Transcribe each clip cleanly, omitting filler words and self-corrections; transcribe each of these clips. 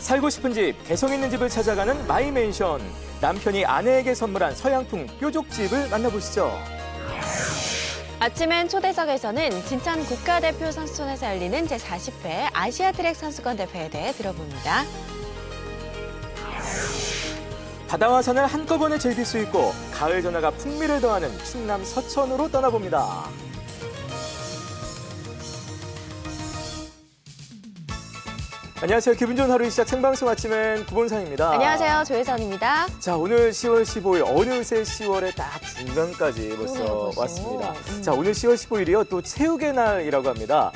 살고 싶은 집, 개성 있는 집을 찾아가는 마이맨션. 남편이 아내에게 선물한 서양풍 뾰족집을 만나보시죠. 아침엔 초대석에서는 진천 국가대표 선수촌에서 열리는 제40회 아시아 트랙 선수권 대회에 대해 들어봅니다. 바다와 산을 한꺼번에 즐길 수 있고 가을 전화가 풍미를 더하는 충남 서천으로 떠나봅니다. 안녕하세요. 기분 좋은 하루 시작 생방송 아침엔 구본상입니다. 안녕하세요. 조혜선입니다. 자, 오늘 10월 15일 어느새 10월의 딱 중간까지 벌써 벌써. 왔습니다. 자, 오늘 10월 15일이요. 또 체육의 날이라고 합니다.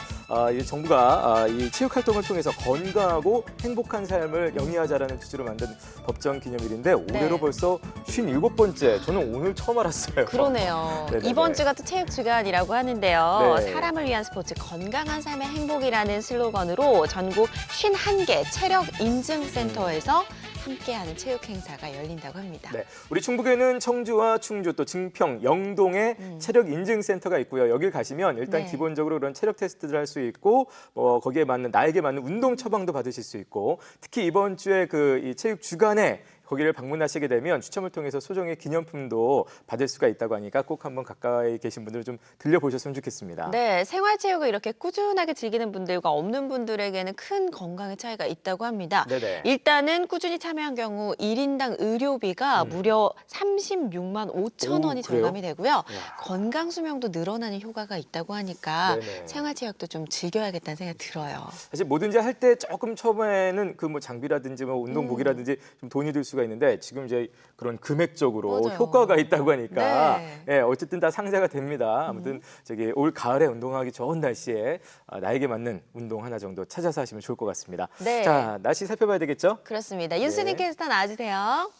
이 정부가 이 체육 활동을 통해서 건강하고 행복한 삶을 영위하자라는 취지로 만든 법정 기념일인데 올해로 벌써 57번째. 저는 오늘 처음 알았어요. 그러네요. 네네네. 이번 주가 또 체육 주간이라고 하는데요. 네. 사람을 위한 스포츠, 건강한 삶의 행복이라는 슬로건으로 전국 51개 체력 인증센터에서 함께하는 체육 행사가 열린다고 합니다. 네, 우리 충북에는 청주와 충주 또 증평, 영동에 체력 인증센터가 있고요. 여길 가시면 일단 네. 기본적으로 그런 체력 테스트를 할 수 있고 거기에 맞는 나에게 맞는 운동 처방도 받으실 수 있고 특히 이번 주에 그 이 체육 주간에 거기를 방문하시게 되면 추첨을 통해서 소정의 기념품도 받을 수가 있다고 하니까 꼭 한번 가까이 계신 분들 좀 들려보셨으면 좋겠습니다. 네, 생활체육을 이렇게 꾸준하게 즐기는 분들과 없는 분들에게는 큰 건강의 차이가 있다고 합니다. 네네. 일단은 꾸준히 참여한 경우 1인당 의료비가 무려 36만 5천 원이 오, 그래요? 절감이 되고요. 이야. 건강 수명도 늘어나는 효과가 있다고 하니까 네네. 생활체육도 좀 즐겨야겠다는 생각이 들어요. 사실 뭐든지 할 때 조금 처음에는 그 뭐 장비라든지 뭐 운동복이라든지 좀 돈이 들 수가 있는데 지금 이제 그런 금액적으로 맞아요. 효과가 있다고 하니까 네. 예, 어쨌든 다 상세가 됩니다. 아무튼 저기 올 가을에 운동하기 좋은 날씨에 나에게 맞는 운동 하나 정도 찾아서 하시면 좋을 것 같습니다. 네. 자, 날씨 살펴봐야 되겠죠? 그렇습니다. 윤수진 캐스터 나와주세요.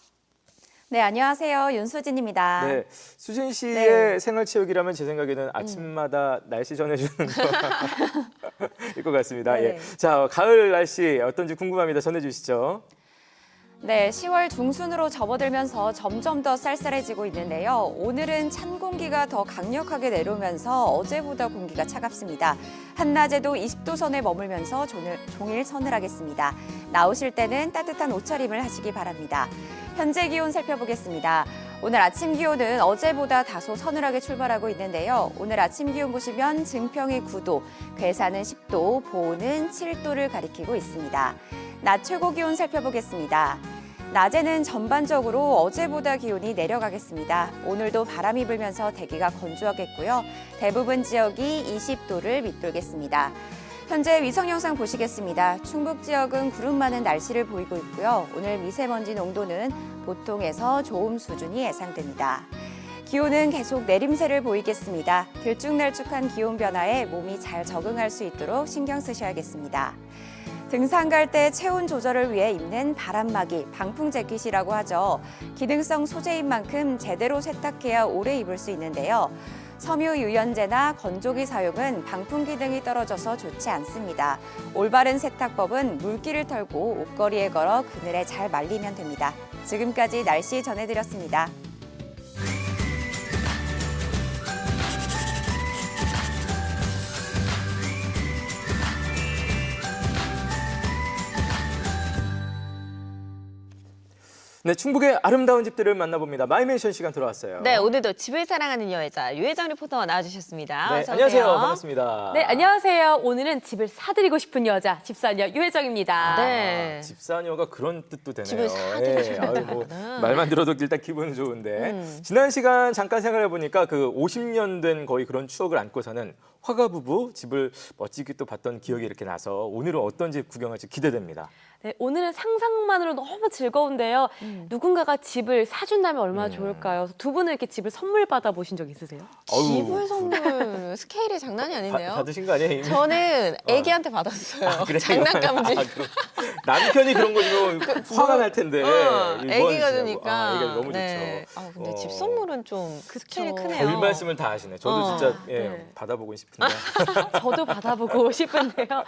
네, 안녕하세요. 윤수진입니다. 네, 수진 씨의 네. 생활체육이라면 제 생각에는 아침마다 날씨 전해주는 거일 것 같습니다. 네. 예. 자, 가을 날씨 어떤지 궁금합니다. 전해주시죠. 네, 10월 중순으로 접어들면서 점점 더 쌀쌀해지고 있는데요. 오늘은 찬 공기가 더 강력하게 내려오면서 어제보다 공기가 차갑습니다. 한낮에도 20도 선에 머물면서 종일 서늘하겠습니다. 나오실 때는 따뜻한 옷차림을 하시기 바랍니다. 현재 기온 살펴보겠습니다. 오늘 아침 기온은 어제보다 다소 서늘하게 출발하고 있는데요. 오늘 아침 기온 보시면 증평이 9도, 괴산은 10도, 보은은 7도를 가리키고 있습니다. 낮 최고 기온 살펴보겠습니다. 낮에는 전반적으로 어제보다 기온이 내려가겠습니다. 오늘도 바람이 불면서 대기가 건조하겠고요. 대부분 지역이 20도를 밑돌겠습니다. 현재 위성 영상 보시겠습니다. 충북 지역은 구름 많은 날씨를 보이고 있고요. 오늘 미세먼지 농도는 보통에서 좋음 수준이 예상됩니다. 기온은 계속 내림세를 보이겠습니다. 들쭉날쭉한 기온 변화에 몸이 잘 적응할 수 있도록 신경 쓰셔야겠습니다. 등산 갈 때 체온 조절을 위해 입는 바람막이, 방풍 재킷이라고 하죠. 기능성 소재인 만큼 제대로 세탁해야 오래 입을 수 있는데요. 섬유 유연제나 건조기 사용은 방풍 기능이 떨어져서 좋지 않습니다. 올바른 세탁법은 물기를 털고 옷걸이에 걸어 그늘에 잘 말리면 됩니다. 지금까지 날씨 전해드렸습니다. 네, 충북의 아름다운 집들을 만나봅니다. 마이맨션 시간 돌아왔어요. 네, 오늘도 집을 사랑하는 여자 유혜정 리포터 나와주셨습니다. 네, 어서 안녕하세요. 오세요. 반갑습니다. 네, 안녕하세요. 오늘은 집을 사드리고 싶은 여자, 집사녀 유혜정입니다. 네. 집사녀가 그런 뜻도 되네요. 집을 사드리고 싶은 아유, 뭐 여자구나. 말만 들어도 일단 기분 좋은데 지난 시간 잠깐 생각해 보니까 그 50년 된 거의 그런 추억을 안고 사는 화가 부부 집을 멋지게 또 봤던 기억이 이렇게 나서 오늘은 어떤 집 구경할지 기대됩니다. 네, 오늘은 상상만으로 너무 즐거운데요. 누군가가 집을 사준다면 얼마나 좋을까요? 두 분은 이렇게 집을 선물 받아보신 적 있으세요? 집을 선물 스케일이 장난이 아닌데요. 받으신 거 아니에요? 이미? 저는 애기한테 받았어요. 그래요? 장난감집. 남편이 그런 거 주면 화가 날 텐데. 이거 애기가 주냐고. 주니까. 애기가 너무 네. 좋죠. 근데 집 선물은 좀 스케일이 그쵸. 크네요. 별 말씀을 다 하시네. 저도 진짜 네. 받아보고 싶은데. 같은데. 저도 받아보고 싶은데요.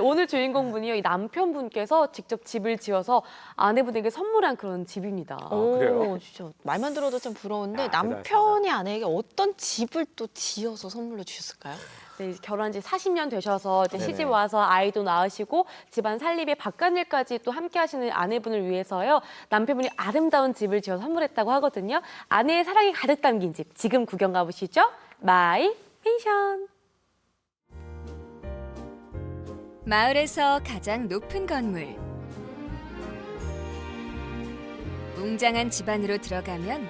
오늘 주인공분이요. 이 남편분께서 직접 집을 지어서 아내분에게 선물한 그런 집입니다. 그래요? 진짜 말만 들어도 참 부러운데 야, 남편이 아내에게 어떤 집을 또 지어서 선물로 주셨을까요? 네, 결혼한 지 40년 되셔서 이제 네네. 시집 와서 아이도 낳으시고 집안 살림에 바깥일까지 또 함께 하시는 아내분을 위해서요. 남편분이 아름다운 집을 지어 선물했다고 하거든요. 아내의 사랑이 가득 담긴 집 지금 구경 가보시죠. 마이 펜션. 마을에서 가장 높은 건물. 웅장한 집 안으로 들어가면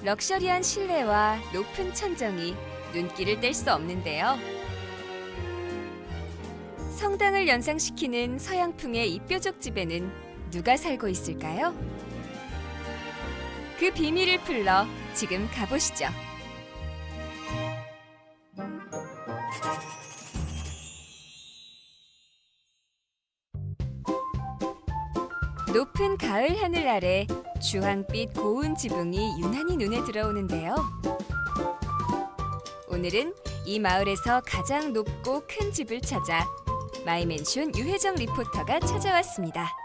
럭셔리한 실내와 높은 천정이 눈길을 뗄 수 없는데요. 성당을 연상시키는 서양풍의 이 뾰족집에는 누가 살고 있을까요? 그 비밀을 풀러 지금 가보시죠. 높은 가을 하늘 아래 주황빛 고운 지붕이 유난히 눈에 들어오는데요. 오늘은 이 마을에서 가장 높고 큰 집을 찾아 마이맨션 유혜정 리포터가 찾아왔습니다.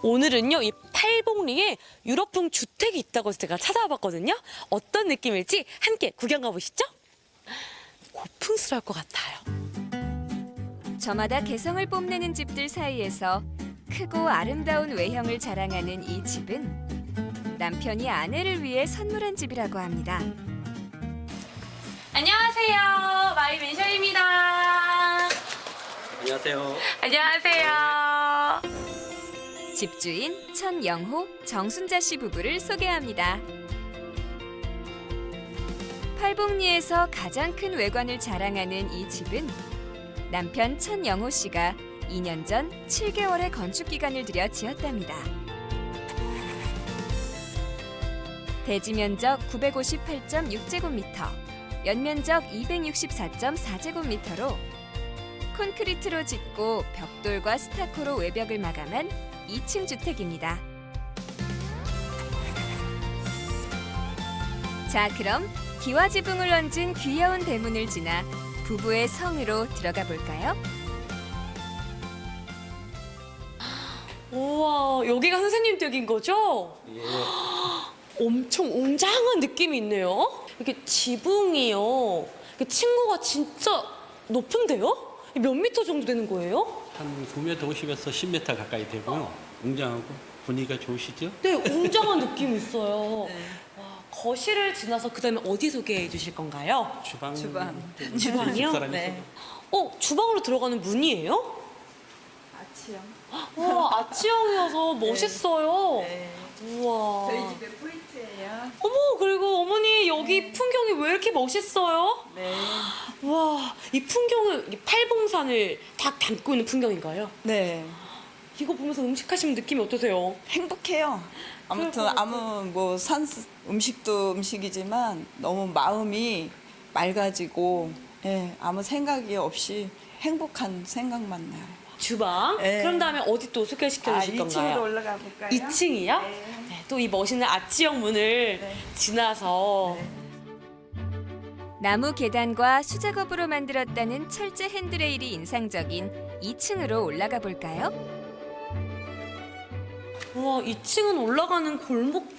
오늘은요, 이 팔봉리에 유럽풍 주택이 있다고 해서 제가 찾아와 봤거든요. 어떤 느낌일지 함께 구경 가보시죠. 고풍스러울 것 같아요. 저마다 개성을 뽐내는 집들 사이에서 크고 아름다운 외형을 자랑하는 이 집은 남편이 아내를 위해 선물한 집이라고 합니다. 안녕하세요. 마이맨션입니다. 안녕하세요. 안녕하세요. 집주인 천영호, 정순자 씨 부부를 소개합니다. 팔봉리에서 가장 큰 외관을 자랑하는 이 집은 남편 천영호 씨가 2년 전 7개월의 건축 기간을 들여 지었답니다. 대지 면적 958.6제곱미터, 연면적 264.4제곱미터로 콘크리트로 짓고 벽돌과 스타코로 외벽을 마감한 2층 주택입니다. 자, 그럼 기와 지붕을 얹은 귀여운 대문을 지나 부부의 성으로 들어가 볼까요? 우와, 여기가 선생님 댁인 거죠? 예. 엄청 웅장한 느낌이 있네요. 이렇게 지붕이요. 층고가 진짜 높은데요? 몇 미터 정도 되는 거예요? 한 9m 50에서 10m 가까이 되고요. 웅장하고 분위기가 좋으시죠? 네, 웅장한 느낌이 있어요. 와, 거실을 지나서 그다음에 어디 소개해 주실 건가요? 주방이요? 네. 주방으로 들어가는 문이에요? 아치형. 와, 아치형이어서 멋있어요. 네. 우와. 저희 집의 포인트예요. 어머, 그리고 어머니 여기 풍경이 왜 이렇게 멋있어요? 네. 와, 이 풍경은 이 팔봉산을 딱 담고 있는 풍경인가요? 네. 이거 보면서 음식하시면 느낌이 어떠세요? 행복해요. 아무튼 그럴 것 아무 뭐 산 음식도 음식이지만 너무 마음이 맑아지고 아무 생각이 없이 행복한 생각만 나요. 주방. 네. 그런 다음에 어디 또 소개시켜 주실 2층으로 건가요? 올라가 볼까요? 2층이요? 네. 또 이 멋있는 아치형 문을 네. 지나서 나무 계단과 수작업으로 만들었다는 철제 핸드레일이 인상적인 2층으로 올라가 볼까요? 우와, 2층은 올라가는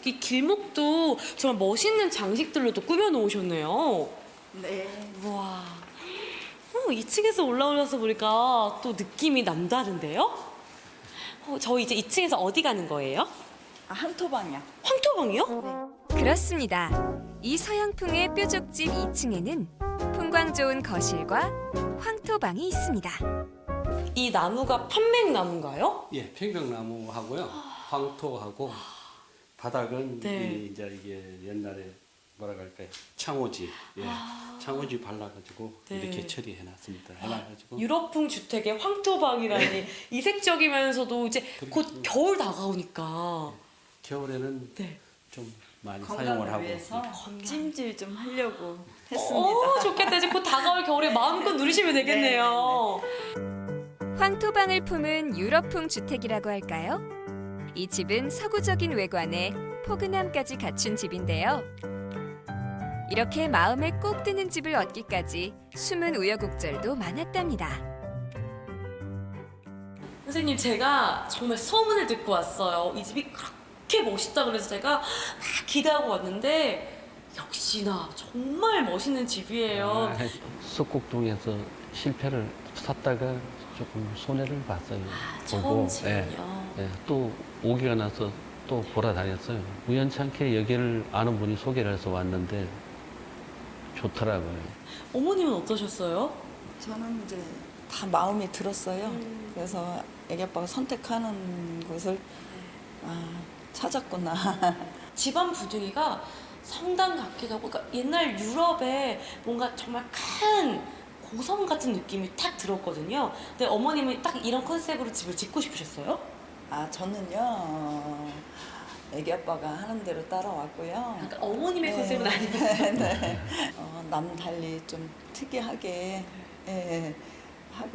이 길목도 정말 멋있는 장식들로 또 꾸며 놓으셨네요. 네. 우와. 2층에서 올라오셔서 보니까 또 느낌이 남다른데요? 저희 이제 2층에서 어디 가는 거예요? 한토방이요. 황토방이요? 그렇습니다. 이 서양풍의 뾰족집 2층에는 풍광 좋은 거실과 황토방이 있습니다. 이 나무가 판맥나무인가요? 예, 평경나무하고요. 황토하고 바닥은 네. 이제 이게 옛날에 뭐라 그럴까요? 창호지. 예. 창호지 발라가지고 네. 이렇게 처리해 놨습니다. 해놔가지고. 유럽풍 주택의 황토방이라니 이색적이면서도 이제 곧 겨울 다가오니까 겨울에는 네. 좀 많이 건강을 사용을 하고. 위해서 있습니다. 찜질 좀 하려고 했습니다. 좋겠다. 이제 곧 다가올 겨울에 마음껏 누리시면 되겠네요. 황토방을 품은 유럽풍 주택이라고 할까요? 이 집은 서구적인 외관에 포근함까지 갖춘 집인데요. 이렇게 마음에 꼭 드는 집을 얻기까지 숨은 우여곡절도 많았답니다. 선생님, 제가 정말 소문을 듣고 왔어요. 이 집이 그렇게 멋있다 그래서 제가 막 기대하고 왔는데 역시나 정말 멋있는 집이에요. 석곡동에서 실패를 샀다가 조금 손해를 봤어요. 처음 집은요. 또 오기가 나서 또 보러 다녔어요. 우연찮게 여기를 아는 분이 소개를 해서 왔는데 좋더라고요. 어머님은 어떠셨어요? 저는 이제 다 마음에 들었어요. 그래서 애기 아빠가 선택하는 곳을 찾았구나. 집안 분위기가 성당 같기도 하고, 그러니까 옛날 유럽에 뭔가 정말 큰 고성 같은 느낌이 탁 들었거든요. 근데 어머님은 딱 이런 컨셉으로 집을 짓고 싶으셨어요? 저는요, 애기 아빠가 하는 대로 따라왔고요. 그러니까 어머님의 컨셉은 아니에요. 네. 남 달리 좀 특이하게 하고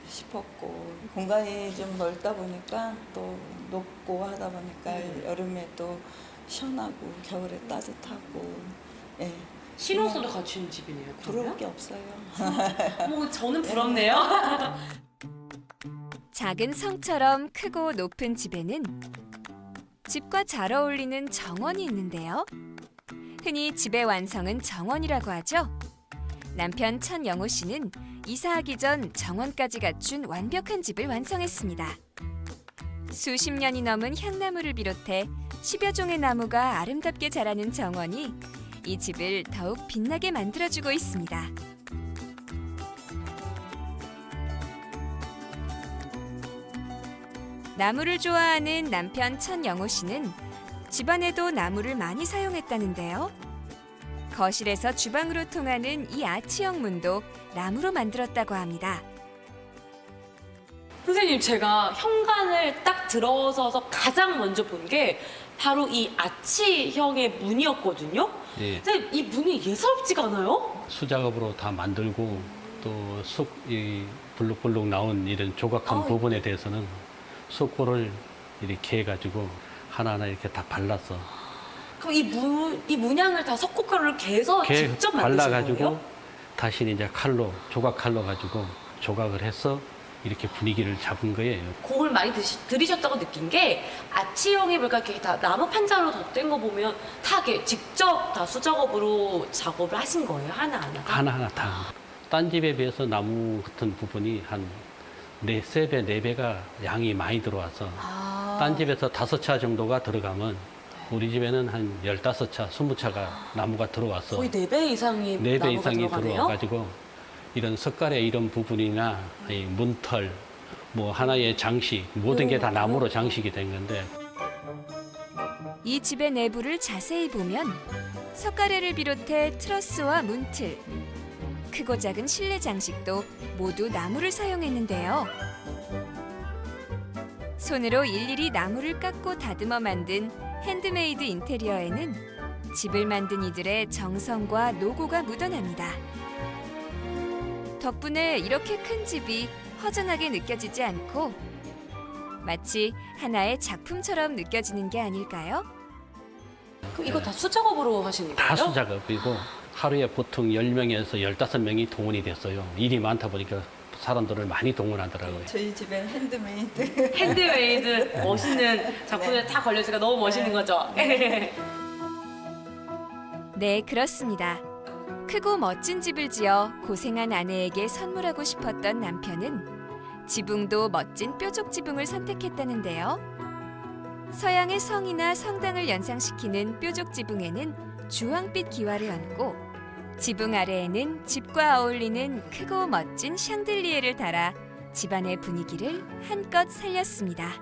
싶었고, 공간이 좀 넓다 보니까 또 높고 하다 보니까 여름에 또 시원하고 겨울에 따뜻하고, 신혼서도 갖춘 집이네요. 부러울 게 없어요. 뭐 저는 부럽네요. 작은 성처럼 크고 높은 집에는 집과 잘 어울리는 정원이 있는데요. 흔히 집의 완성은 정원이라고 하죠. 남편 천영호 씨는 이사하기 전 정원까지 갖춘 완벽한 집을 완성했습니다. 수십 년이 넘은 향나무를 비롯해 10여 종의 나무가 아름답게 자라는 정원이 이 집을 더욱 빛나게 만들어주고 있습니다. 나무를 좋아하는 남편 천영호 씨는 집안에도 나무를 많이 사용했다는데요. 거실에서 주방으로 통하는 이 아치형 문도 나무로 만들었다고 합니다. 선생님, 제가 현관을 딱 들어서서 가장 먼저 본 게 바로 이 아치형의 문이었거든요. 예. 근데 이 문이 예사롭지가 않아요? 수작업으로 다 만들고 또 이 블록블록 나온 이런 조각한 부분에 대해서는 석고를 이렇게 해가지고 하나하나 이렇게 다 발랐어. 그럼 이 문양을 다 석고가루를 개서 직접 만드신 발라가지고 거예요? 다시 이제 칼로 조각 칼로 가지고 조각을 해서 이렇게 분위기를 잡은 거예요. 공을 많이 들이셨다고 느낀 게 아치형이 뭔가 이렇게 다 나무 판자로 덧댄 거 보면 다 이렇게 직접 다 수작업으로 작업을 하신 거예요, 하나하나가? 하나하나 다. 딴 집에 비해서 나무 같은 부분이 한 3배, 4배가 양이 많이 들어와서 딴 집에서 5차 정도가 들어가면 우리 집에는 한 15차, 20차가 나무가 들어와서 거의 4배 이상이 4배 나무가 이상이 들어가네요? 들어와가지고 이런 석가래 이런 부분이나 이 문털, 뭐 하나의 장식, 모든 게 다 나무로 장식이 된 건데 이 집의 내부를 자세히 보면 석가래를 비롯해 트러스와 문틀, 크고 작은 실내 장식도 모두 나무를 사용했는데요. 손으로 일일이 나무를 깎고 다듬어 만든 핸드메이드 인테리어에는 집을 만든 이들의 정성과 노고가 묻어납니다. 덕분에 이렇게 큰 집이 허전하게 느껴지지 않고 마치 하나의 작품처럼 느껴지는 게 아닐까요? 그럼 이거 다 수작업으로 하시는 거예요? 다 수작업이고 하루에 보통 10명에서 15명이 동원이 됐어요. 일이 많다 보니까 사람들을 많이 동원하더라고요. 저희 집엔 핸드메이드. 핸드메이드 멋있는 작품에 다 걸려있으니까 너무 멋있는 거죠? 네, 그렇습니다. 크고 멋진 집을 지어 고생한 아내에게 선물하고 싶었던 남편은 지붕도 멋진 뾰족 지붕을 선택했다는데요. 서양의 성이나 성당을 연상시키는 뾰족 지붕에는 주황빛 기와를 얹고 지붕 아래에는 집과 어울리는 크고 멋진 샹들리에를 달아 집안의 분위기를 한껏 살렸습니다.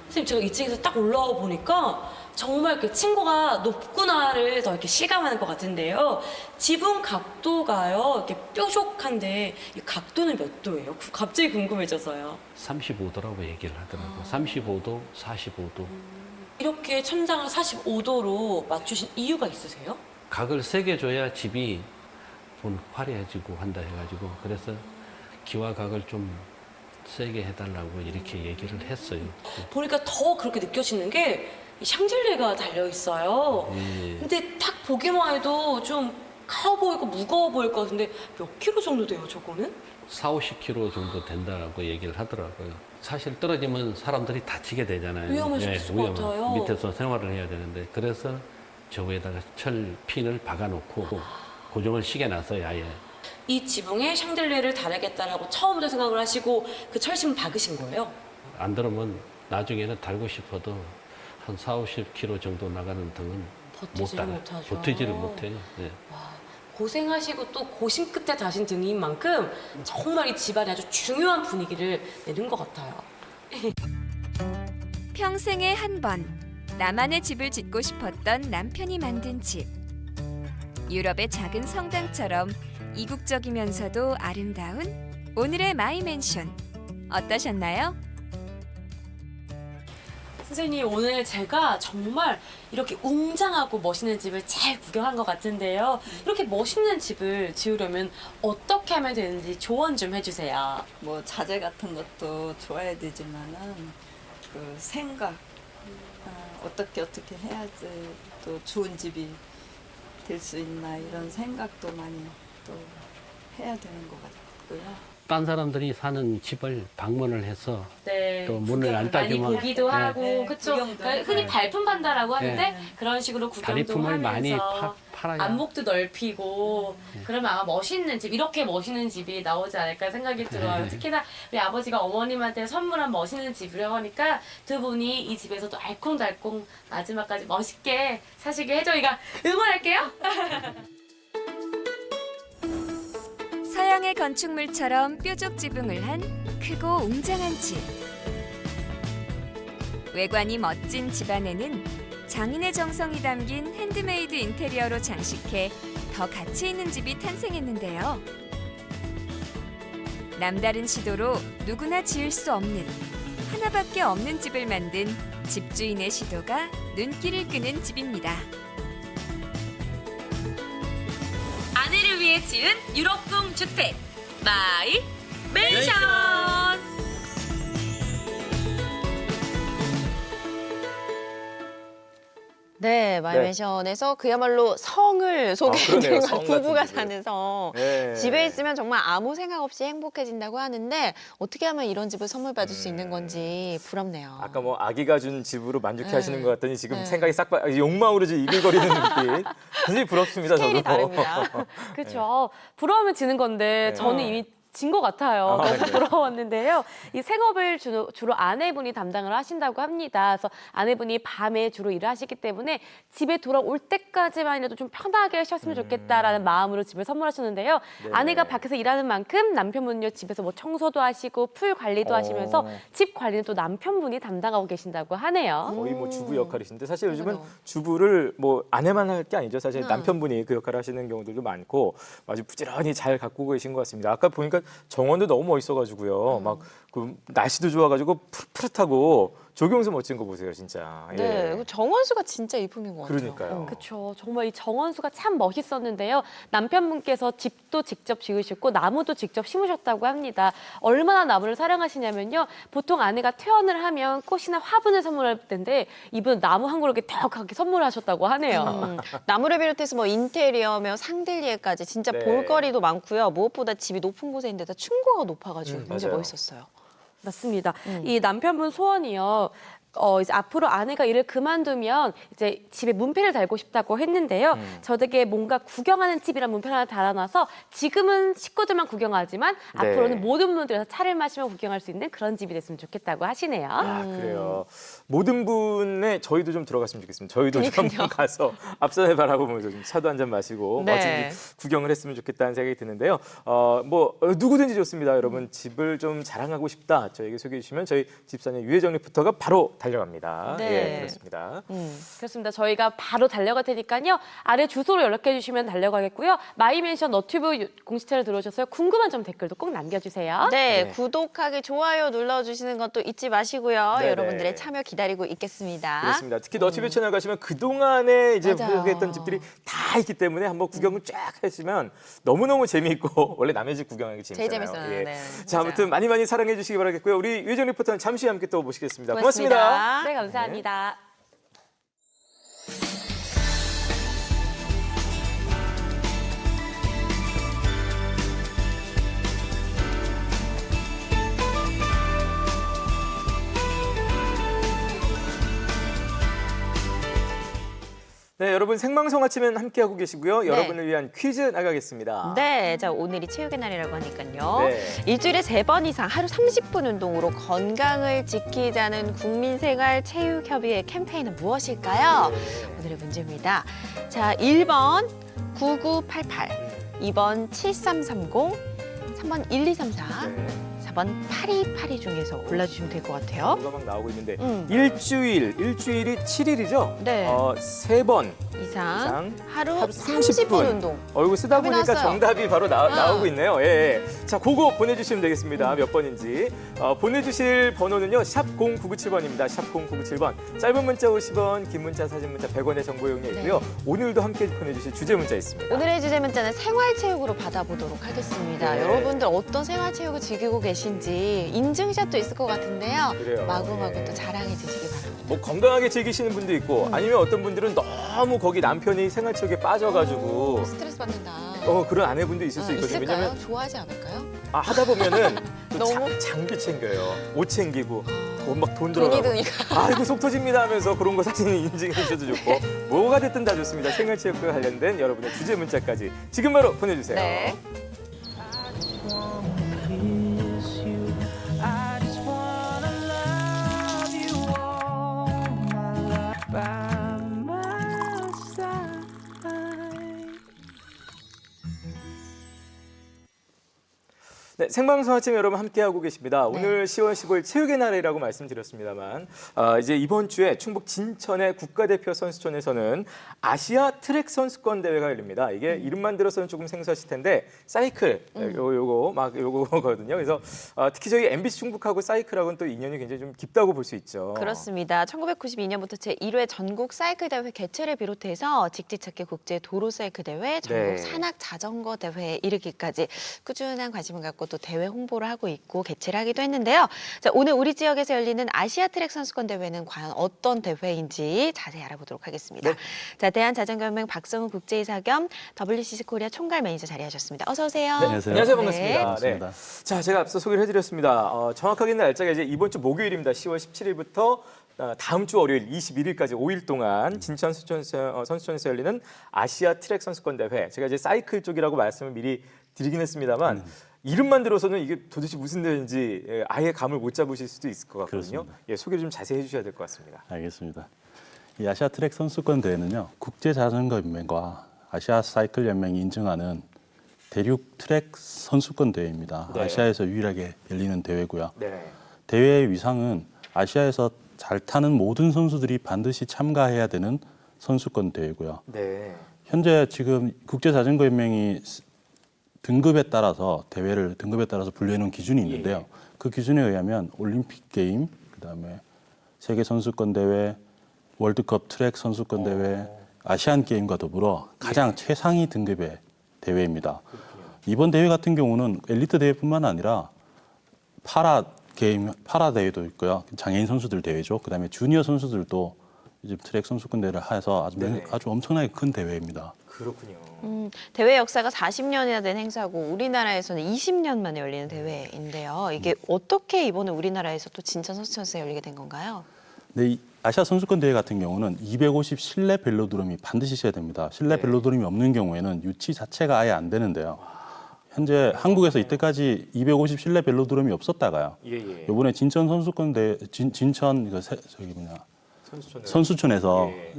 선생님, 제가 2층에서 딱 올라와 보니까 정말 그 층고가 높구나를 더 이렇게 실감하는 것 같은데요. 지붕 각도가요, 이렇게 뾰족한데 이 각도는 몇 도예요? 갑자기 궁금해져서요. 35도라고 얘기를 하더라고요. 35도, 45도. 이렇게 천장을 45도로 맞추신 이유가 있으세요? 각을 세게 줘야 집이 좀 화려해지고 한다 해가지고 그래서 기와 각을 좀 세게 해달라고 이렇게 얘기를 했어요. 보니까 더 그렇게 느껴지는 게 이 샹들리에가 달려 있어요. 예. 근데 딱 보기만 해도 좀 가워 보이고 무거워 보일 것 같은데 몇 킬로 정도 돼요, 저거는? 4, 50kg 정도 된다고 얘기를 하더라고요. 사실 떨어지면 사람들이 다치게 되잖아요. 위험할 수 있을 것 같아요. 밑에서 생활을 해야 되는데 그래서 저거에다가 철 핀을 박아놓고 고정을 시켜놨어요, 아예. 이 지붕에 샹들리에를 달아야겠다라고 처음부터 생각을 하시고 그 철심 박으신 거예요? 안 들으면 나중에는 달고 싶어도 한 4, 50kg 정도 나가는 등은 버티지를 못 못하죠. 버티지를 못해요. 네. 고생하시고 또 고심 끝에 다신 등인 만큼 정말 이 집안에 아주 중요한 분위기를 내는 것 같아요. 평생에 한 번 나만의 집을 짓고 싶었던 남편이 만든 집. 유럽의 작은 성당처럼 이국적이면서도 아름다운 오늘의 마이 맨션. 어떠셨나요? 선생님, 오늘 제가 정말 이렇게 웅장하고 멋있는 집을 잘 구경한 것 같은데요. 이렇게 멋있는 집을 지으려면 어떻게 하면 되는지 조언 좀 해주세요. 뭐 자재 같은 것도 좋아야 되지만은 그 생각 어떻게 해야지 또 좋은 집이 될 수 있나 이런 생각도 많이 또 해야 되는 것 같고요. 딴 사람들이 사는 집을 방문을 해서 네, 또 문을 안 많이 따지면 보기도 네. 하고, 네, 그쵸? 구경도 그러니까 흔히 하고. 발품 판다라고 하는데 네. 그런 식으로 구경도 자리품을 많이 하면서 팔아야 안목도 넓히고 그러면 아마 멋있는 집, 이렇게 멋있는 집이 나오지 않을까 생각이 들어요. 특히나 우리 아버지가 어머님한테 선물한 멋있는 집이라고 하니까 두 분이 이 집에서도 알콩달콩 마지막까지 멋있게 사시게 해줘이가 응원할게요. 서양의 건축물처럼 뾰족 지붕을 한 크고 웅장한 집. 외관이 멋진 집 안에는 장인의 정성이 담긴 핸드메이드 인테리어로 장식해 더 가치 있는 집이 탄생했는데요. 남다른 시도로 누구나 지을 수 없는 하나밖에 없는 집을 만든 집주인의 시도가 눈길을 끄는 집입니다. 아내를 위해 지은 유럽풍 주택 마이 맨션. 네, 마이맨션에서 그야말로 성을 소개해드린 그러네요. 것 성 부부가 같은 사는 성. 네. 집에 있으면 정말 아무 생각 없이 행복해진다고 하는데 어떻게 하면 이런 집을 선물 받을 수 있는 건지 부럽네요. 아까 뭐 아기가 준 집으로 만족해 네. 하시는 것 같더니 지금 네. 생각이 싹 욕망으로 지금 이글거리는 눈빛. 굉장히 부럽습니다, 스케일이 저도. 다릅니다. 그렇죠. 부러우면 지는 건데 네. 저는 이미 진 것 같아요. 너무 네. 부러웠는데요. 이 생업을 주로 아내분이 담당을 하신다고 합니다. 그래서 아내분이 밤에 주로 일을 하시기 때문에 집에 돌아올 때까지만이라도 좀 편하게 쉬었으면 좋겠다라는 마음으로 집을 선물하셨는데요. 네. 아내가 밖에서 일하는 만큼 남편분은요 집에서 뭐 청소도 하시고 풀 관리도 하시면서 집 관리는 또 남편분이 담당하고 계신다고 하네요. 거의 뭐 주부 역할이신데 사실 요즘은 그러네요. 주부를 뭐 아내만 할 게 아니죠. 사실 남편분이 그 역할을 하시는 경우들도 많고 아주 부지런히 잘 가꾸고 계신 것 같습니다. 아까 보니까 정원도 너무 멋있어가지고요. 막 그 날씨도 좋아가지고 푸릇푸릇하고 조경수 멋진 거 보세요, 진짜. 네, 예. 그 정원수가 진짜 이쁨인 것 같아요. 그러니까요. 그렇죠. 정말 이 정원수가 참 멋있었는데요. 남편분께서 집도 직접 지으셨고 나무도 직접 심으셨다고 합니다. 얼마나 나무를 사랑하시냐면요. 보통 아내가 퇴원을 하면 꽃이나 화분을 선물할 텐데 이분은 나무 한 그루를 덕하게 선물하셨다고 하네요. 나무를 비롯해서 뭐 인테리어며 상들리에까지 진짜 네. 볼거리도 많고요. 무엇보다 집이 높은 곳에 있는데다 층고가 높아가지고 굉장히 맞아요. 멋있었어요. 맞습니다. 이 남편분 소원이요. 이제 앞으로 아내가 일을 그만두면 이제 집에 문패를 달고 싶다고 했는데요. 저에게 뭔가 구경하는 집이란 문패를 하나 달아놔서 지금은 식구들만 구경하지만 네. 앞으로는 모든 분들이 차를 마시며 구경할 수 있는 그런 집이 됐으면 좋겠다고 하시네요. 아, 그래요. 모든 분의 저희도 좀 들어갔으면 좋겠습니다. 저희도 좀 한번 가서 앞산을 바라보면서 좀 차도 한 잔 마시고 네. 멋진 집 구경을 했으면 좋겠다는 생각이 드는데요. 누구든지 좋습니다. 여러분 집을 좀 자랑하고 싶다. 저에게 소개해 주시면 저희 집사님 유혜정 리포터가 바로 달려갑니다. 네. 예, 그렇습니다. 그렇습니다. 저희가 바로 달려갈 테니까요. 아래 주소로 연락해 주시면 달려가겠고요. 마이맨션 너튜브 공식 채널 들어오셔서 궁금한 점 댓글도 꼭 남겨주세요. 네, 네. 구독하기, 좋아요 눌러주시는 것도 잊지 마시고요. 네네. 여러분들의 참여 기다리고 있겠습니다. 그렇습니다. 특히 너튜브 채널 가시면 그동안에 이제 맞아요. 소개했던 집들이 다 있기 때문에 한번 구경을 쫙 하시면 너무너무 재미있고 원래 남의 집 구경하기 제일 재밌잖아요. 재밌어요. 예. 네, 자, 맞아요. 아무튼 많이 사랑해 주시기 바라겠고요. 우리 유혜정 리포터는 잠시 후에 함께 또 모시겠습니다. 고맙습니다. 고맙습니다. 네, 감사합니다. 네, 여러분 생방송 아침엔 함께하고 계시고요. 여러분을 위한 퀴즈 나가겠습니다. 네, 자 오늘이 체육의 날이라고 하니까요. 네. 일주일에 3번 이상 하루 30분 운동으로 건강을 지키자는 국민생활체육협의회 캠페인은 무엇일까요? 오늘의 문제입니다. 자, 1번 9988, 2번 7330, 3번 1234, 네. 4번 8282 중에서 골라주시면 될 것 같아요. 뭐가 막 나오고 있는데 일주일이 7일이죠? 네. 3번 이상 이상 하루 하루 30분 운동. 이거 쓰다 답이 보니까 나왔어요. 정답이 바로 나오고 있네요. 예. 자, 그거 보내주시면 되겠습니다. 몇 번인지. 보내주실 번호는요. 샵 0997번입니다. 샵 0997번. 짧은 문자 50원, 긴 문자, 사진 문자 100원의 정보 이용료 있고요. 오늘도 함께 보내주실 주제 문자 있습니다. 오늘의 주제 문자는 생활체육으로 받아보도록 하겠습니다. 네. 여러분들 어떤 생활체육을 즐기고 계신지 인증샷도 있을 것 같은데요. 그래요. 마구마구 네. 또 자랑해 주시기 바랍니다. 뭐 건강하게 즐기시는 분도 있고 아니면 어떤 분들은 너무 거기 남편이 생활체육에 빠져가지고 스트레스 받는다. 그런 아내분도 있을 수 있거든요. 있을까요? 왜냐면 좋아하지 않을까요? 하다 보면은 또 너무? 장비 챙겨요. 옷 챙기고 돈 돈이 들어가고. 드니까. 아이고 속 터집니다 하면서 그런 거 사진 인증해 주셔도 좋고 뭐가 됐든 다 좋습니다. 생활체육과 관련된 여러분의 주제 문자까지 지금 바로 보내주세요. 네. 네, 생방송 아침 여러분 함께하고 계십니다. 오늘 10월 15일 체육의 날이라고 말씀드렸습니다.만 이제 이번 주에 충북 진천의 국가대표 선수촌에서는 아시아 트랙 선수권 대회가 열립니다. 이게 이름만 들어서는 조금 생소하실 텐데 사이클 요거거든요. 그래서 특히 저희 MBC 충북하고 사이클하고는 또 인연이 굉장히 좀 깊다고 볼 수 있죠. 그렇습니다. 1992년부터 제1회 전국 사이클 대회 개최를 비롯해서 직지찾기 국제 도로 사이클 대회, 전국 네. 산악 자전거 대회에 이르기까지 꾸준한 관심을 갖고 또 대회 홍보를 하고 있고 개최를 하기도 했는데요. 자, 오늘 우리 지역에서 열리는 아시아 트랙 선수권 대회는 과연 어떤 대회인지 자세히 알아보도록 하겠습니다. 자, 대한자전거연맹 박성훈 국제이사 겸 WCC 코리아 총괄 매니저 자리하셨습니다. 어서 오세요. 안녕하세요. 안녕하세요. 네. 반갑습니다. 반갑습니다. 자, 제가 앞서 소개를 해드렸습니다. 정확하게는 날짜가 이제 이번 주 목요일입니다. 10월 17일부터 다음 주 월요일 21일까지 5일 동안 진천 선수촌에서 열리는 아시아 트랙 선수권 대회. 제가 이제 사이클 쪽이라고 말씀을 미리 드리긴 했습니다만 이름만 들어서는 이게 도대체 무슨 대회인지 아예 감을 못 잡으실 수도 있을 것 같거든요. 그렇습니다. 예, 소개를 좀 자세히 해주셔야 될 것 같습니다. 알겠습니다. 이 아시아 트랙 선수권 대회는요, 국제 자전거 연맹과 아시아 사이클 연맹이 인증하는 대륙 트랙 선수권 대회입니다. 네. 아시아에서 유일하게 열리는 대회고요. 네. 대회의 위상은 아시아에서 잘 타는 모든 선수들이 반드시 참가해야 되는 선수권 대회고요. 네. 현재 지금 국제 자전거 연맹이 등급에 따라서 분류해 놓은 기준이 있는데요. 그 기준에 의하면 올림픽 게임, 그다음에 세계 선수권 대회, 월드컵 트랙 선수권 대회, 아시안 게임과 더불어 가장 최상위 등급의 대회입니다. 이번 대회 같은 경우는 엘리트 대회뿐만 아니라 파라 대회도 있고요. 장애인 선수들 대회죠. 그다음에 주니어 선수들도 이제 트랙 선수권 대회를 해서 아주 엄청나게 큰 대회입니다. 그렇군요. 대회 역사가 40년이나 된 행사고 우리나라에서는 20년 만에 열리는 대회인데요. 이게 어떻게 이번에 우리나라에서 또 진천 선수촌에서 열리게 된 건가요? 네, 이 아시아 선수권 대회 같은 경우는 250 실내 벨로드롬이 반드시 있어야 됩니다. 실내 네. 벨로드롬이 없는 경우에는 유치 자체가 아예 안 되는데요. 현재 한국에서 이때까지 250 실내 벨로드롬이 없었다가요. 예. 이번에 진천 선수권 대회 진천 선수촌에서 예.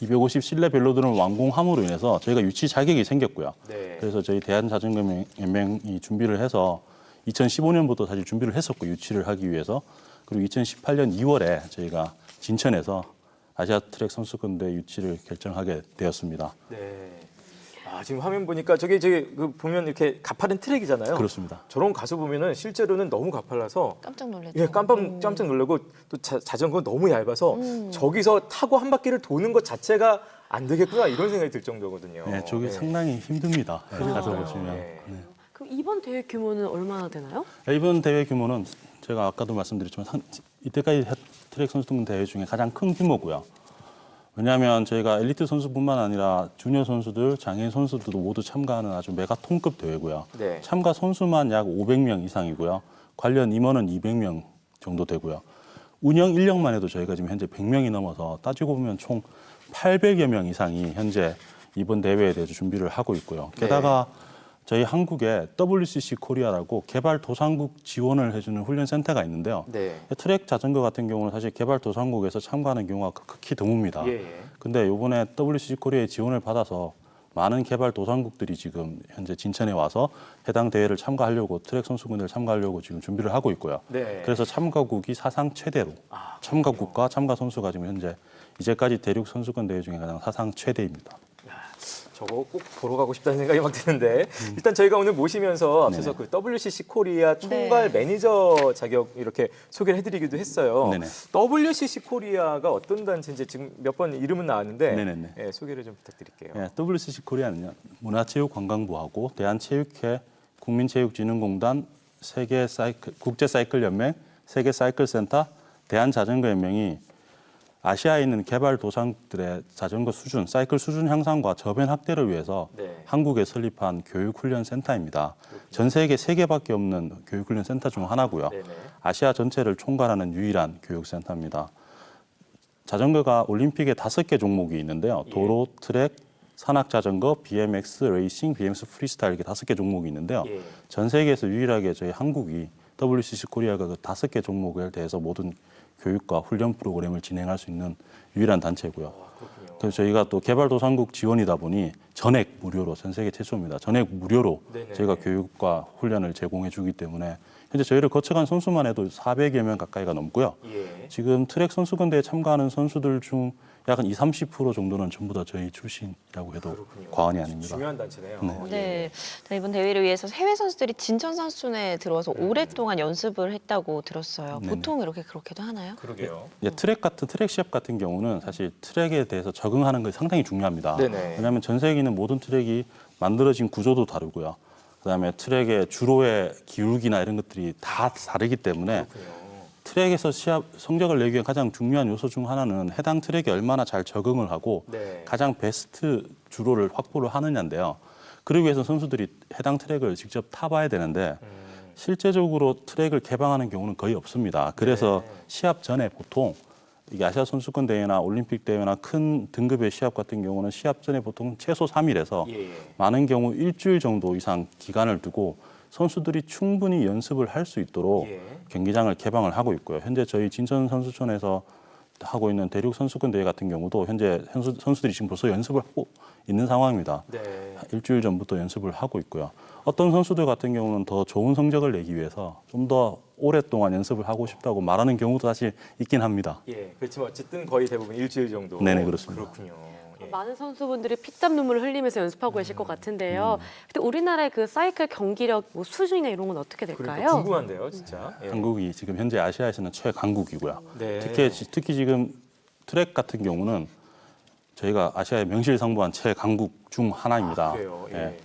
250 실내 벨로드롬을 완공함으로 인해서 저희가 유치 자격이 생겼고요. 네. 그래서 저희 대한자전거연맹이 준비를 해서 2015년부터 사실 준비를 했었고 유치를 하기 위해서 그리고 2018년 2월에 저희가 진천에서 아시아 트랙 선수권 대회 유치를 결정하게 되었습니다. 네. 지금 화면 보니까 저기 보면 이렇게 가파른 트랙이잖아요. 그렇습니다. 저런 가서 보면은 실제로는 너무 가팔라서 깜짝 놀랐죠. 예, 깜짝 놀라고 또 자전거 너무 얇아서 저기서 타고 한 바퀴를 도는 것 자체가 안 되겠구나 이런 생각이 들 정도거든요. 네, 저게 네. 상당히 힘듭니다. 네, 가서 그러니까요. 보시면. 네. 네. 그럼 이번 대회 규모는 얼마나 되나요? 이번 대회 규모는 제가 아까도 말씀드렸지만 이때까지 트랙 선수권 대회 중에 가장 큰 규모고요. 왜냐하면 저희가 엘리트 선수뿐만 아니라 주니어 선수들, 장애인 선수들도 모두 참가하는 아주 메가 통급 대회고요. 네. 참가 선수만 약 500명 이상이고요. 관련 임원은 200명 정도 되고요. 운영 인력만 해도 저희가 지금 현재 100명이 넘어서 따지고 보면 총 800여 명 이상이 현재 이번 대회에 대해서 준비를 하고 있고요. 게다가 저희 한국에 WCC 코리아라고 개발도상국 지원을 해주는 훈련센터가 있는데요. 네. 트랙 자전거 같은 경우는 사실 개발도상국에서 참가하는 경우가 극히 드뭅니다. 예, 예. 근데 이번에 WCC 코리아의 지원을 받아서 많은 개발도상국들이 지금 현재 진천에 와서 해당 대회를 참가하려고 트랙 선수군들 참가하려고 지금 준비를 하고 있고요. 네. 그래서 참가국이 사상 최대로 참가국과 참가 선수가 지금 현재 이제까지 대륙 선수권 대회 중에 가장 사상 최대입니다. 저거 꼭 보러 가고 싶다는 생각이 막 드는데 일단 저희가 오늘 모시면서 앞서서 그 WCC 코리아 총괄 매니저 자격 이렇게 소개를 해드리기도 했어요. 네네. WCC 코리아가 어떤 단체인지 지금 몇 번 이름은 나왔는데 네네네. 예, 소개를 좀 부탁드릴게요. 예, WCC 코리아는요, 문화체육관광부하고 대한체육회, 국민체육진흥공단, 국제사이클연맹, 세계사이클센터, 대한자전거연맹이 아시아에 있는 개발도상국들의 자전거 수준, 사이클 수준 향상과 저변 확대를 위해서 네. 한국에 설립한 교육훈련센터입니다. 전 세계 3개밖에 없는 교육훈련센터 중 하나고요. 네네. 아시아 전체를 총괄하는 유일한 교육센터입니다. 자전거가 올림픽에 5개 종목이 있는데요. 도로, 트랙, 산악자전거, BMX, 레이싱, BMX 프리스타일 이렇게 5개 종목이 있는데요. 예. 전 세계에서 유일하게 저희 한국이 WCC 코리아가 그 5개 종목에 대해서 모든 교육과 훈련 프로그램을 진행할 수 있는 유일한 단체고요. 그래서 저희가 또 개발도상국 지원이다 보니 전액 무료로 전 세계 최초입니다. 전액 무료로 네네. 저희가 교육과 훈련을 제공해 주기 때문에 현재 저희를 거쳐간 선수만 해도 400여 명 가까이가 넘고요. 예. 지금 트랙 선수권 대회에 참가하는 선수들 중 약 20-30% 정도는 전부 다 저희 출신이라고 해도 그렇군요. 과언이 아닙니다. 중요한 단체네요. 네. 네. 자, 이번 대회를 위해서 해외 선수들이 진천 선수촌에 들어와서 오랫동안 연습을 했다고 들었어요. 네네. 보통 그렇게도 하나요? 그러게요. 트랙 시합 같은 경우는 사실 트랙에 대해서 적응하는 것이 상당히 중요합니다. 네네. 왜냐하면 전 세계에 있는 모든 트랙이 만들어진 구조도 다르고요. 그다음에 트랙의 주로의 기울기나 이런 것들이 다 다르기 때문에 그렇군요. 트랙에서 시합 성적을 내기 위한 가장 중요한 요소 중 하나는 해당 트랙에 얼마나 잘 적응을 하고 네. 가장 베스트 주로를 확보를 하느냐인데요. 그러기 위해서 선수들이 해당 트랙을 직접 타봐야 되는데 실제적으로 트랙을 개방하는 경우는 거의 없습니다. 그래서 시합 전에 보통 이게 아시아 선수권 대회나 올림픽 대회나 큰 등급의 시합 같은 경우는 시합 전에 보통 최소 3일에서 예. 많은 경우 일주일 정도 이상 기간을 두고 선수들이 충분히 연습을 할 수 있도록 예. 경기장을 개방을 하고 있고요. 현재 저희 진천 선수촌에서 하고 있는 대륙 선수권 대회 같은 경우도 현재 선수들이 지금 벌써 연습을 하고 있는 상황입니다. 네. 일주일 전부터 연습을 하고 있고요. 어떤 선수들 같은 경우는 더 좋은 성적을 내기 위해서 좀 더 오랫동안 연습을 하고 싶다고 말하는 경우도 사실 있긴 합니다. 예. 그렇지만 어쨌든 거의 대부분 일주일 정도. 네네, 그렇습니다. 그렇군요. 예. 많은 선수분들이 피땀 눈물을 흘리면서 연습하고 계실 것 같은데요. 근데 우리나라의 그 사이클 경기력 뭐 수준이나 이런 건 어떻게 될까요? 그러니까 궁금한데요, 진짜. 예. 한국이 지금 현재 아시아에서는 최강국이고요. 네. 특히 지금 트랙 같은 경우는 저희가 아시아에 명실상부한 최강국 중 하나입니다. 그래요. 예.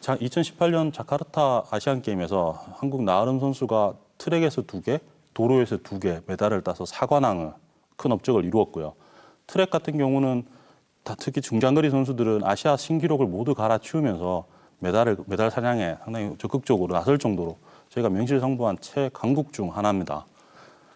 2018년 자카르타 아시안 게임에서 한국 나아름 선수가 트랙에서 2개, 도로에서 2개 메달을 따서 4관왕을 큰 업적을 이루었고요. 트랙 같은 경우는 특히 중장거리 선수들은 아시아 신기록을 모두 갈아치우면서 메달 사냥에 상당히 적극적으로 나설 정도로 저희가 명실상부한 최강국 중 하나입니다.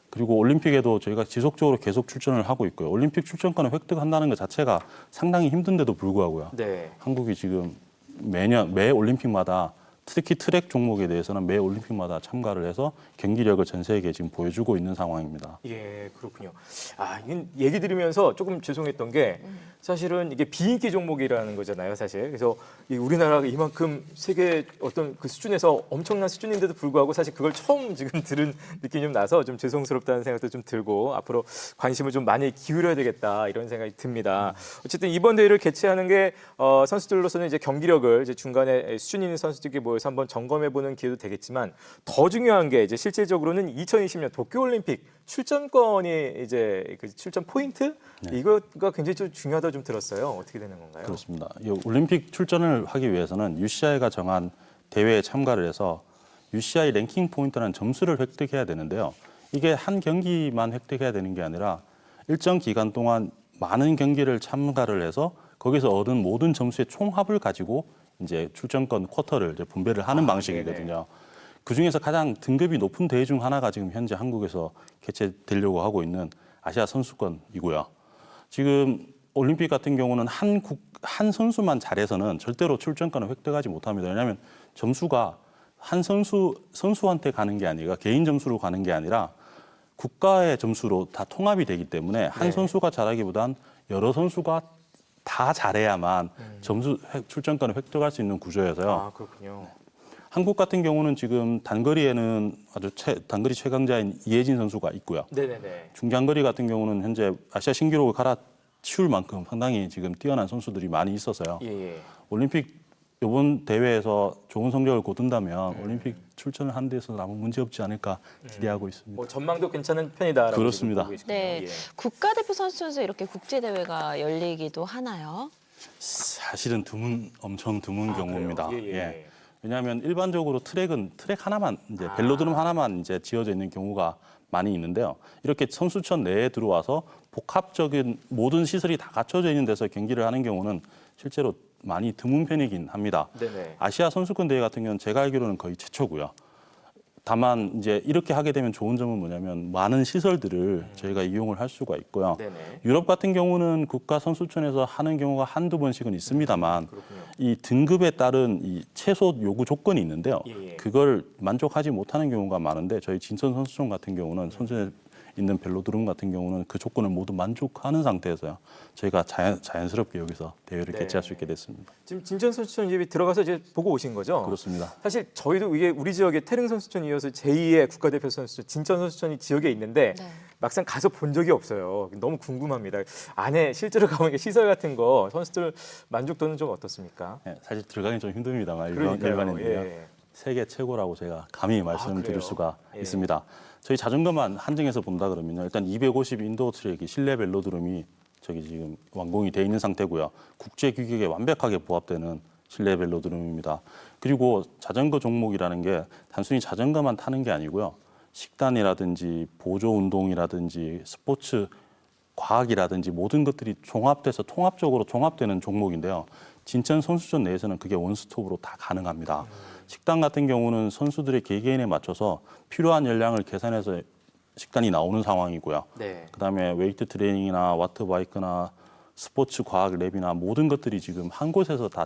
그리고 올림픽에도 저희가 지속적으로 계속 출전을 하고 있고요. 올림픽 출전권을 획득한다는 것 자체가 상당히 힘든데도 불구하고요. 네. 한국이 지금 매 올림픽마다 특히 트랙 종목에 대해서는 매 올림픽마다 참가를 해서 경기력을 전 세계에 지금 보여주고 있는 상황입니다. 예, 그렇군요. 이건 얘기 들으면서 조금 죄송했던 게 사실은 이게 비인기 종목이라는 거잖아요, 사실. 그래서 이 우리나라가 이만큼 세계 어떤 그 수준에서 엄청난 수준인데도 불구하고 사실 그걸 처음 지금 들은 느낌이 좀 나서 좀 죄송스럽다는 생각도 좀 들고 앞으로 관심을 좀 많이 기울여야 되겠다 이런 생각이 듭니다. 어쨌든 이번 대회를 개최하는 게 선수들로서는 이제 경기력을 이제 중간에 수준 있는 선수들끼리 모여서 한번 점검해보는 기회도 되겠지만 더 중요한 게 이제 실질적으로는 2020년 도쿄올림픽 출전권이 이제 그 출전 포인트 이거가 굉장히 좀 중요하다 좀 들었어요. 어떻게 되는 건가요? 그렇습니다. 이 올림픽 출전을 하기 위해서는 UCI가 정한 대회에 참가를 해서 UCI 랭킹 포인트라는 점수를 획득해야 되는데요. 이게 한 경기만 획득해야 되는 게 아니라 일정 기간 동안 많은 경기를 참가를 해서 거기서 얻은 모든 점수의 총합을 가지고 이제 출전권 쿼터를 이제 분배를 하는 방식이거든요. 그 중에서 가장 등급이 높은 대회 중 하나가 지금 현재 한국에서 개최되려고 하고 있는 아시아 선수권이고요. 지금 올림픽 같은 경우는 한 선수만 잘해서는 절대로 출전권을 획득하지 못합니다. 왜냐하면 점수가 한 선수한테 가는 게 아니라 개인 점수로 가는 게 아니라 국가의 점수로 다 통합이 되기 때문에 한 네. 선수가 잘하기보단 여러 선수가 다 잘해야만 출전권을 획득할 수 있는 구조여서요. 아, 그렇군요. 한국 같은 경우는 지금 단거리에는 단거리 최강자인 이혜진 선수가 있고요. 네네네. 중장거리 같은 경우는 현재 아시아 신기록을 갈아치울 만큼 상당히 지금 뛰어난 선수들이 많이 있어서요. 예. 올림픽 이번 대회에서 좋은 성적을 거둔다면 올림픽 출전을 하는 데서 아무 문제 없지 않을까 기대하고 있습니다. 뭐 전망도 괜찮은 편이다라고 그렇습니다. 지금 보고 계시군요. 네, 예. 국가대표 선수에서 이렇게 국제대회가 열리기도 하나요? 사실은 엄청 드문 경우입니다. 그래요? 예. 왜냐하면 일반적으로 트랙 하나만 이제 벨로드럼 하나만 이제 지어져 있는 경우가 많이 있는데요. 이렇게 선수촌 내에 들어와서 복합적인 모든 시설이 다 갖춰져 있는 데서 경기를 하는 경우는 실제로 많이 드문 편이긴 합니다. 네네. 아시아 선수권 대회 같은 경우는 제가 알기로는 거의 최초고요. 다만 이제 이렇게 하게 되면 좋은 점은 뭐냐면 많은 시설들을 저희가 이용을 할 수가 있고요. 네네. 유럽 같은 경우는 국가 선수촌에서 하는 경우가 한두 번씩은 있습니다만 그렇군요. 이 등급에 따른 이 최소 요구 조건이 있는데요. 예. 그걸 만족하지 못하는 경우가 많은데 저희 진천 선수촌 같은 경우는 선수촌에 있는 벨로드럼 같은 경우는 그 조건을 모두 만족하는 상태에서요. 저희가 자연스럽게 여기서 대회를 네. 개최할 수 있게 됐습니다. 지금 진천 선수촌 이제 들어가서 이제 보고 오신 거죠? 그렇습니다. 사실 저희도 이게 우리 지역에 태릉 선수촌이 이어서 제2의 국가대표 선수촌 진천 선수촌이 지역에 있는데 네. 막상 가서 본 적이 없어요. 너무 궁금합니다. 안에 실제로 가보니까 시설 같은 거 선수들 만족도는 좀 어떻습니까? 네, 사실 들어가기 좀 힘듭니다만 그러니까요. 일반인들요. 예. 세계 최고라고 제가 감히 말씀드릴 그래요? 수가 예. 있습니다. 저희 자전거만 한정해서 본다 그러면요. 일단 250 인도어 트랙이 실내 벨로드럼이 저기 지금 완공이 돼 있는 상태고요. 국제 규격에 완벽하게 부합되는 실내 벨로드럼입니다. 그리고 자전거 종목이라는 게 단순히 자전거만 타는 게 아니고요. 식단이라든지 보조 운동이라든지 스포츠 과학이라든지 모든 것들이 종합돼서 통합적으로 종합되는 종목인데요. 진천 선수촌 내에서는 그게 원스톱으로 다 가능합니다. 식단 같은 경우는 선수들의 개개인에 맞춰서 필요한 열량을 계산해서 식단이 나오는 상황이고요. 네. 그다음에 웨이트 트레이닝이나 와트 바이크나 스포츠 과학 랩이나 모든 것들이 지금 한 곳에서 다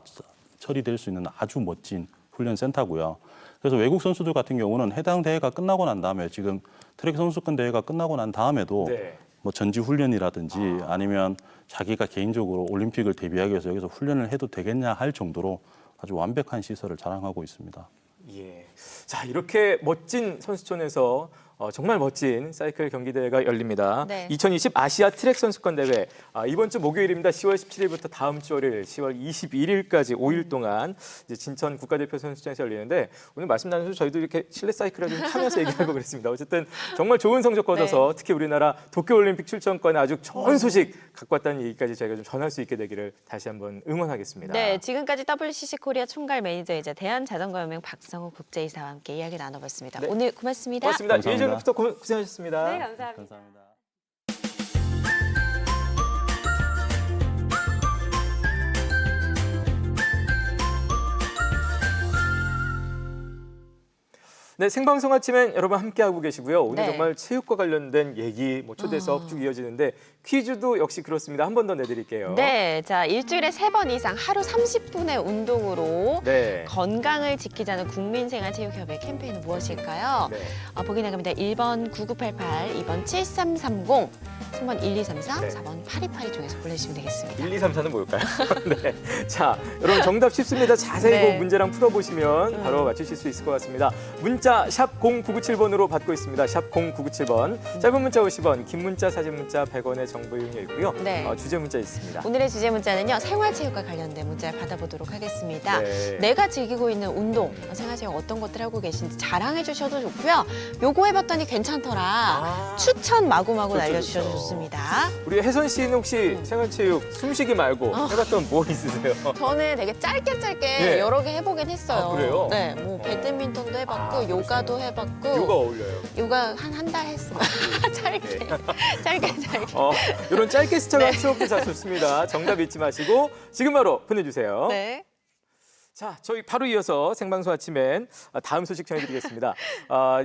처리될 수 있는 아주 멋진 훈련 센터고요. 그래서 외국 선수들 같은 경우는 해당 대회가 끝나고 난 다음에 지금 트랙 선수권 대회가 끝나고 난 다음에도 네. 뭐 전지 훈련이라든지 아니면 자기가 개인적으로 올림픽을 대비하기 위해서 여기서 훈련을 해도 되겠냐 할 정도로 아주 완벽한 시설을 자랑하고 있습니다. 예. 자, 이렇게 멋진 선수촌에서 정말 멋진 사이클 경기 대회가 열립니다. 네. 2020 아시아 트랙 선수권 대회 이번 주 목요일입니다. 10월 17일부터 다음 주 월요일 10월 21일까지 5일 동안 이제 진천 국가대표 선수촌에서 열리는데 오늘 말씀 나누면서 저희도 이렇게 실내 사이클을 좀 타면서 얘기하고 그랬습니다. 어쨌든 정말 좋은 성적 거둬서 특히 우리나라 도쿄올림픽 출전권에 아주 좋은 소식 갖고 왔다는 얘기까지 저희가 좀 전할 수 있게 되기를 다시 한번 응원하겠습니다. 네, 지금까지 WCC 코리아 총괄 매니저이자 대한자전거연맹 박성우 국제이사와 함께 이야기 나눠봤습니다. 네. 오늘 고맙습니다. 고맙습니다. 감사합니다. 예전부터 고생하셨습니다. 네, 감사합니다. 감사합니다. 네, 생방송 아침엔 여러분 함께하고 계시고요. 오늘 네. 정말 체육과 관련된 얘기, 초대 수업 쭉 이어지는데 퀴즈도 역시 그렇습니다. 한 번 더 내드릴게요. 네, 자 일주일에 3번 이상 하루 30분의 운동으로 네. 건강을 지키자는 국민생활체육협회 캠페인은 무엇일까요? 네. 보기 나갑니다. 1번 9988, 2번 7330, 3번 1234, 네. 4번 8282 중에서 보내주시면 되겠습니다. 1, 2, 3, 4는 뭘까요? 네. 자, 여러분 정답 쉽습니다. 자세히 네. 그 문제랑 풀어보시면 바로 맞추실 수 있을 것 같습니다. 문자 샵 0997번으로 받고 있습니다. 샵 0997번. 짧은 문자 50원, 긴 문자, 사진 문자 100원의 정보 이용료 있고요. 네. 주제 문자 있습니다. 오늘의 주제 문자는요. 생활체육과 관련된 문자를 받아보도록 하겠습니다. 네. 내가 즐기고 있는 운동, 생활체육 어떤 것들 하고 계신지 자랑해 주셔도 좋고요. 요거 해봤더니 괜찮더라. 추천 마구마구 좋죠, 날려주셔도 좋죠. 좋습니다. 우리 혜선 씨는 혹시 생활체육 숨쉬기 말고 해봤던 뭐 있으세요? 저는 되게 짧게 네. 여러 개 해보긴 했어요. 아, 그래요? 네, 뭐 배드민턴도 해봤고 아, 요가도 해봤고 요가 어울려요. 요가 한 달 했어요. 짧게, 짧게. 이런 짧게 스쳐간 네. 추억도 다 좋습니다. 정답 잊지 마시고 지금 바로 보내주세요. 네. 자, 저희 바로 이어서 생방송 아침엔 다음 소식 전해드리겠습니다.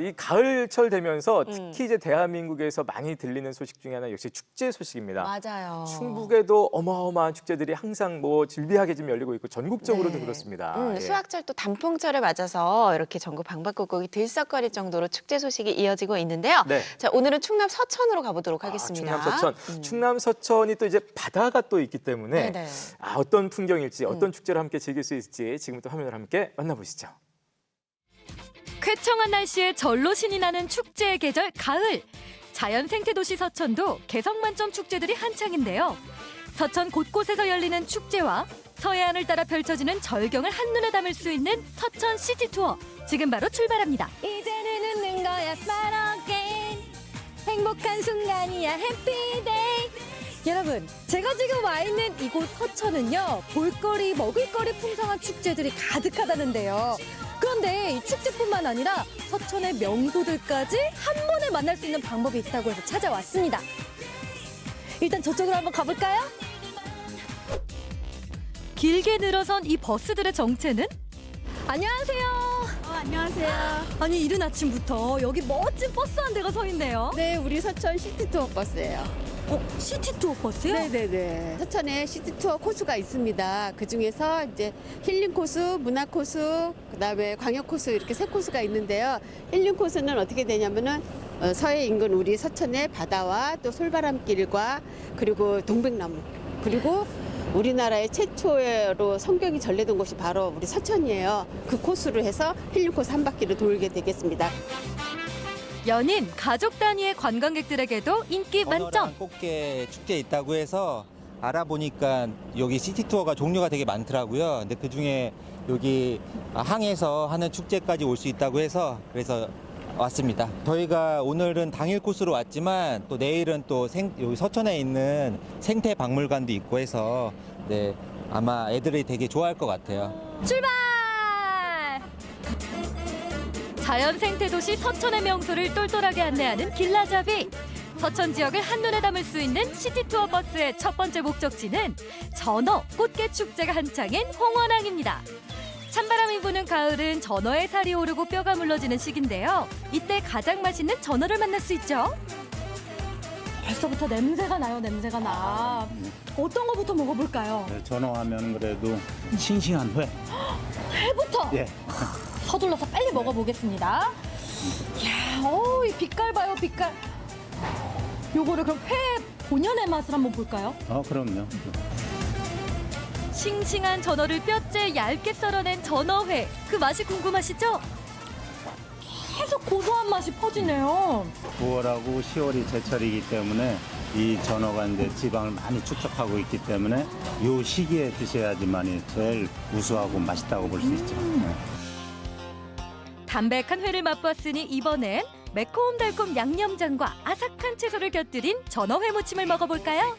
이 가을철 되면서 특히 이제 대한민국에서 많이 들리는 소식 중에 하나 역시 축제 소식입니다. 맞아요. 충북에도 어마어마한 축제들이 항상 뭐 질비하게 좀 열리고 있고 전국적으로도 네. 그렇습니다. 예. 수학철 또 단풍철을 맞아서 이렇게 전국 방방곡곡이 들썩거릴 정도로 축제 소식이 이어지고 있는데요. 네. 자, 오늘은 충남 서천으로 가보도록 하겠습니다. 충남 서천. 충남 서천이 또 이제 바다가 또 있기 때문에 네네. 어떤 풍경일지 어떤 축제를 함께 즐길 수 있을지 지금부터 화면을 함께 만나보시죠. 쾌청한 날씨에 절로 신이 나는 축제의 계절 가을. 자연 생태도시 서천도 개성 만점 축제들이 한창인데요. 서천 곳곳에서 열리는 축제와 서해안을 따라 펼쳐지는 절경을 한눈에 담을 수 있는 서천 시티 투어. 지금 바로 출발합니다. 이제는 웃는 거야 smile again. 행복한 순간이야 happy day. 여러분, 제가 지금 와 있는 이곳 서천은요, 볼거리, 먹을거리 풍성한 축제들이 가득하다는데요. 그런데 이 축제뿐만 아니라 서천의 명소들까지 한 번에 만날 수 있는 방법이 있다고 해서 찾아왔습니다. 일단 저쪽으로 한번 가볼까요? 길게 늘어선 이 버스들의 정체는? 안녕하세요. 안녕하세요. 아니, 이른 아침부터 여기 멋진 버스 한 대가 서 있네요. 네, 우리 서천 시티투어 버스예요. 시티 투어 버스요? 네네네. 서천에 시티투어 코스가 있습니다. 그 중에서 이제 힐링 코스, 문화 코스, 그다음에 광역 코스 이렇게 세 코스가 있는데요. 힐링 코스는 어떻게 되냐면은 서해 인근 우리 서천의 바다와 또 솔바람길과 그리고 동백나무 그리고 우리나라의 최초로 성경이 전래된 곳이 바로 우리 서천이에요. 그 코스로 해서 힐링 코스 한 바퀴를 돌게 되겠습니다. 연인, 가족 단위의 관광객들에게도 인기 만점. 꽃게 축제 있다고 해서 알아보니까 여기 시티 투어가 종류가 되게 많더라고요. 근데 그 중에 여기 항에서 하는 축제까지 올 수 있다고 해서 그래서 왔습니다. 저희가 오늘은 당일 코스로 왔지만 또 내일은 또 여기 서천에 있는 생태 박물관도 있고 해서 네, 아마 애들이 되게 좋아할 것 같아요. 출발! 자연 생태도시 서천의 명소를 똘똘하게 안내하는 길라잡이. 서천 지역을 한눈에 담을 수 있는 시티투어 버스의 첫 번째 목적지는 전어 꽃게 축제가 한창인 홍원항입니다. 찬바람이 부는 가을은 전어의 살이 오르고 뼈가 물러지는 시기인데요. 이때 가장 맛있는 전어를 만날 수 있죠. 벌써부터 냄새가 나요, 냄새가 나. 어떤 거부터 먹어볼까요? 전어하면 그래도 싱싱한 회. 회부터? 예. 서둘러서 빨리 먹어보겠습니다. 이야, 이 빛깔 봐요, 빛깔. 요거를 그럼 회 본연의 맛을 한번 볼까요? 그럼요. 싱싱한 전어를 뼈째 얇게 썰어낸 전어회. 그 맛이 궁금하시죠? 계속 고소한 맛이 퍼지네요. 9월하고 10월이 제철이기 때문에 이 전어가 이제 지방을 많이 축적하고 있기 때문에 이 시기에 드셔야지만이 제일 우수하고 맛있다고 볼 수 있죠. 담백한 회를 맛봤으니 이번엔 매콤달콤 양념장과 아삭한 채소를 곁들인 전어회 무침을 먹어볼까요?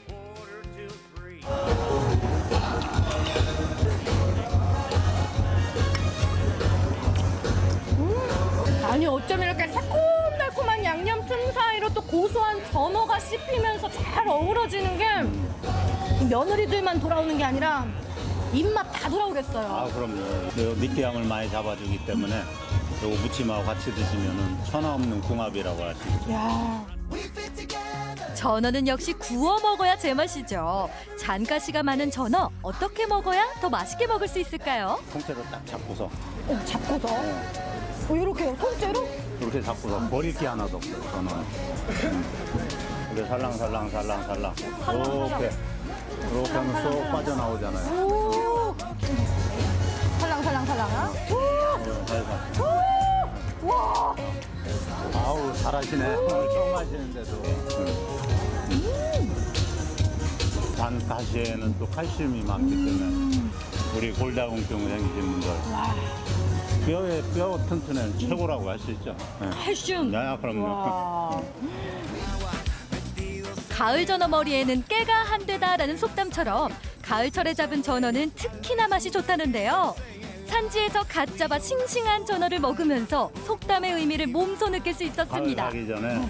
아니 어쩜 이렇게 새콤달콤한 양념 틈 사이로 또 고소한 전어가 씹히면서 잘 어우러지는 게 며느리들만 돌아오는 게 아니라 입맛 다 돌아오겠어요. 그럼요. 요 느끼함을 많이 잡아주기 때문에 요거 무침하고 같이 드시면은 천하 없는 궁합이라고 할 수 있죠. 전어는 역시 구워 먹어야 제맛이죠. 잔가시가 많은 전어, 어떻게 먹어야 더 맛있게 먹을 수 있을까요? 통째로 딱 잡고서 잡고서 이렇게요, 통째로? 이렇게 잡고서 버릴 게 하나도 없어요. 전어는. 이렇게 살랑살랑 이렇게 하면 쏙 빠져나오잖아요. 오, 살랑살랑. 와, 아우 잘하시네. 오늘 처음 하시는데도. 잔가시에는 또 칼슘이 많기 때문에 우리 골다공증 생기신 분들 뼈 튼튼은 최고라고 할 수 있죠. 칼슘. 야, 그럼요. 가을 전어 머리에는 깨가 한 대다라는 속담처럼 가을철에 잡은 전어는 특히나 맛이 좋다는데요. 산지에서 갓 잡아 싱싱한 전어를 먹으면서 속담의 의미를 몸소 느낄 수 있었습니다. 가을 가기 전에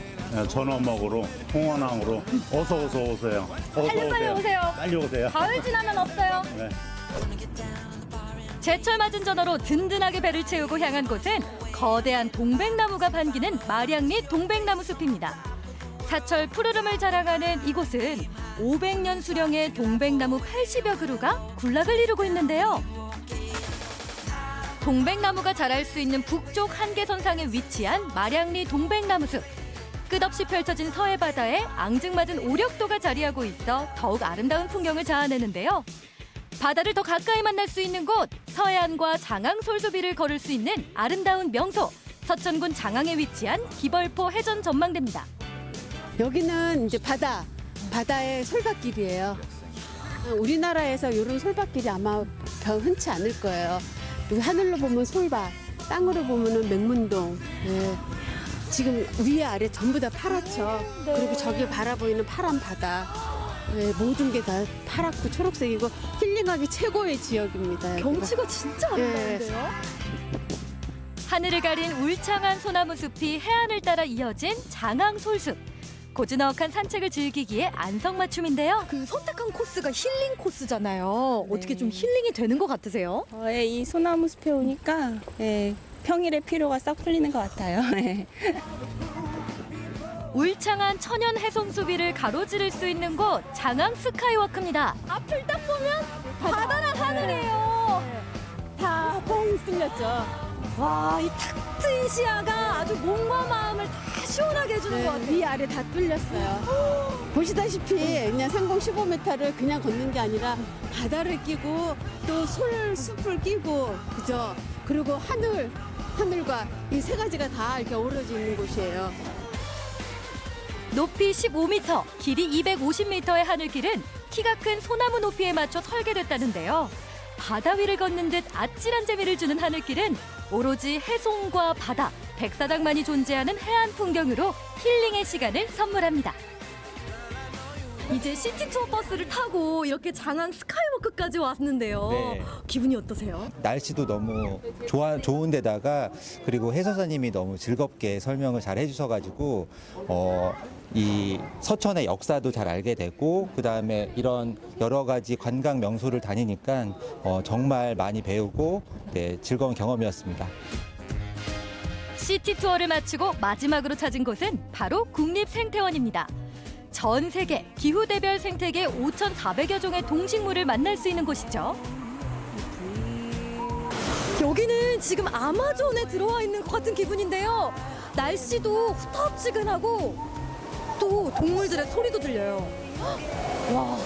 전어 먹으러 홍원항으로 어서 오세요. 빨리 오세요. 빨리 오세요. 가을 지나면 없어요. 네. 제철 맞은 전어로 든든하게 배를 채우고 향한 곳은 거대한 동백나무가 반기는 마량리 동백나무 숲입니다. 사철 푸르름을 자랑하는 이곳은 500년 수령의 동백나무 80여 그루가 군락을 이루고 있는데요. 동백나무가 자랄 수 있는 북쪽 한계선상에 위치한 마량리 동백나무숲. 끝없이 펼쳐진 서해 바다에 앙증맞은 오력도가 자리하고 있어 더욱 아름다운 풍경을 자아내는데요. 바다를 더 가까이 만날 수 있는 곳, 서해안과 장항 솔수비를 걸을 수 있는 아름다운 명소, 서천군 장항에 위치한 기벌포 해전 전망대입니다. 여기는 이제 바다의 솔밭길이에요. 우리나라에서 이런 솔밭길이 아마 흔치 않을 거예요. 여기 하늘로 보면 솔밭, 땅으로 보면은 맹문동. 예. 지금 위에 아래 전부 다 파랗죠. 그리고 저기 바라보이는 파란 바다. 예, 모든 게 다 파랗고 초록색이고 힐링하기 최고의 지역입니다. 경치가 진짜 아름다운데요? 하늘을 가린 울창한 소나무 숲이 해안을 따라 이어진 장항 솔숲. 고즈넉한 산책을 즐기기에 안성맞춤인데요. 그 선택한 코스가 힐링 코스잖아요. 어떻게 좀 힐링이 되는 것 같으세요? 이 소나무 숲에 오니까 평일에 피로가 싹 풀리는 것 같아요. 울창한 천연 해송수 위를 가로지를 수 있는 곳 장항 스카이워크입니다. 앞을 딱 보면 바다랑 하늘이에요. 다 뻥 뚫렸죠. 와, 이 탁 트인 시야가 아주 몸과 마음을 다 시원하게 해주는 것 같아요. 위 아래 다 뚫렸어요. 보시다시피 그냥 상공 15m를 그냥 걷는 게 아니라 바다를 끼고 또 숲을 끼고 그죠? 그리고 하늘과 이 세 가지가 다 이렇게 어우러져 있는 곳이에요. 높이 15m, 길이 250m의 하늘길은 키가 큰 소나무 높이에 맞춰 설계됐다는데요. 바다 위를 걷는 듯 아찔한 재미를 주는 하늘길은 오로지 해송과 바다, 백사장만이 존재하는 해안 풍경으로 힐링의 시간을 선물합니다. 이제 시티투어 버스를 타고 이렇게 장항 스카이워크까지 왔는데요. 네. 기분이 어떠세요? 날씨도 너무 좋은 데다가 그리고 해설사님이 너무 즐겁게 설명을 잘 해주셔가지고 이 서천의 역사도 잘 알게 되고 그다음에 이런 여러 가지 관광 명소를 다니니까 정말 많이 배우고 즐거운 경험이었습니다. 시티 투어를 마치고 마지막으로 찾은 곳은 바로 국립생태원입니다. 전 세계 기후대별 생태계 5,400여 종의 동식물을 만날 수 있는 곳이죠. 여기는 지금 아마존에 들어와 있는 것 같은 기분인데요. 날씨도 후텁지근하고 또 동물들의 소리도 들려요. 와.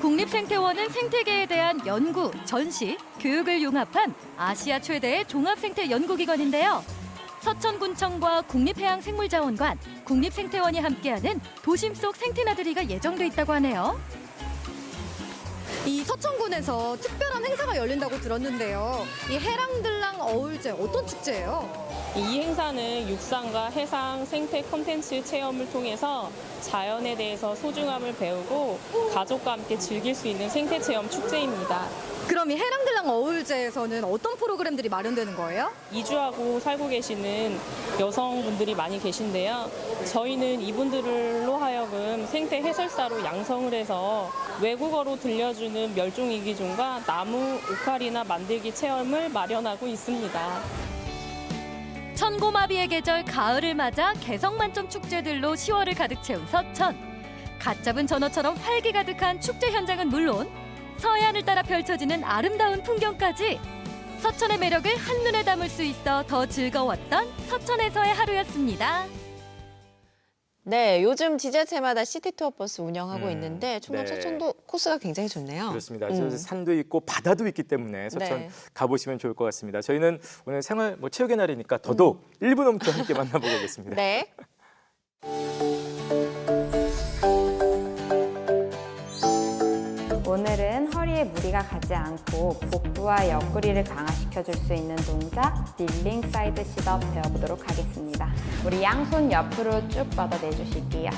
국립생태원은 생태계에 대한 연구, 전시, 교육을 융합한 아시아 최대의 종합생태 연구기관인데요. 서천군청과 국립해양생물자원관, 국립생태원이 함께하는 도심 속 생태나들이가 예정돼 있다고 하네요. 이 서천군에서 특별한 행사가 열린다고 들었는데요. 이 해랑들랑 어울제 어떤 축제예요? 이 행사는 육상과 해상 생태 콘텐츠 체험을 통해서 자연에 대해서 소중함을 배우고 가족과 함께 즐길 수 있는 생태 체험 축제입니다. 그럼 이 해랑들랑 어울제에서는 어떤 프로그램들이 마련되는 거예요? 이주하고 살고 계시는 여성분들이 많이 계신데요. 저희는 이분들로 하여금 생태 해설사로 양성을 해서 외국어로 들려주는 멸종위기종과 나무, 오카리나 만들기 체험을 마련하고 있습니다. 천고마비의 계절 가을을 맞아 개성만점 축제들로 10월을 가득 채운 서천. 갓 잡은 전어처럼 활기 가득한 축제 현장은 물론 서해안을 따라 펼쳐지는 아름다운 풍경까지 서천의 매력을 한눈에 담을 수 있어 더 즐거웠던 서천에서의 하루였습니다. 네, 요즘 지자체마다 시티투어 버스 운영하고 있는데 충남 네. 서천도 코스가 굉장히 좋네요. 그렇습니다. 저 산도 있고 바다도 있기 때문에 서천 네. 가보시면 좋을 것 같습니다. 저희는 오늘 생활 체육의 날이니까 더더욱 1부부터 함께 만나보겠습니다. 네. 오늘은 허리에 무리가 가지 않고 복부와 옆구리를 강화시켜줄 수 있는 동작 딜링 사이드 싯업 배워보도록 하겠습니다. 우리 양손 옆으로 쭉 뻗어내주실게요.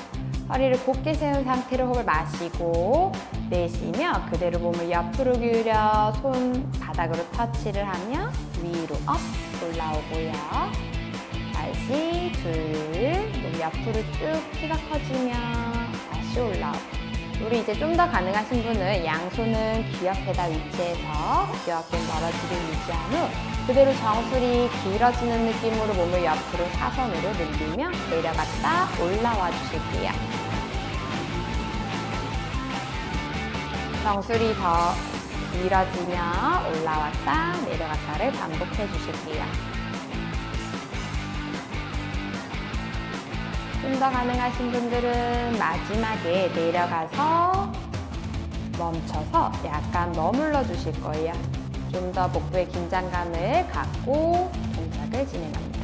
허리를 곧게 세운 상태로 호흡을 마시고 내쉬며 그대로 몸을 옆으로 기울여 손 바닥으로 터치를 하며 위로 업 올라오고요. 다시 둘, 몸 옆으로 쭉 키가 커지며 다시 올라오고 우리 이제 좀 더 가능하신 분은 양손은 귀 옆에다 위치해서 귀 옆에 멀어지게 유지한 후 그대로 정수리 길어지는 느낌으로 몸을 옆으로 사선으로 늘리며 내려갔다 올라와 주실게요. 정수리 더 길어지며 올라왔다 내려갔다를 반복해 주실게요. 좀 더 가능하신 분들은 마지막에 내려가서 멈춰서 약간 머물러 주실 거예요. 좀 더 복부의 긴장감을 갖고 동작을 진행합니다.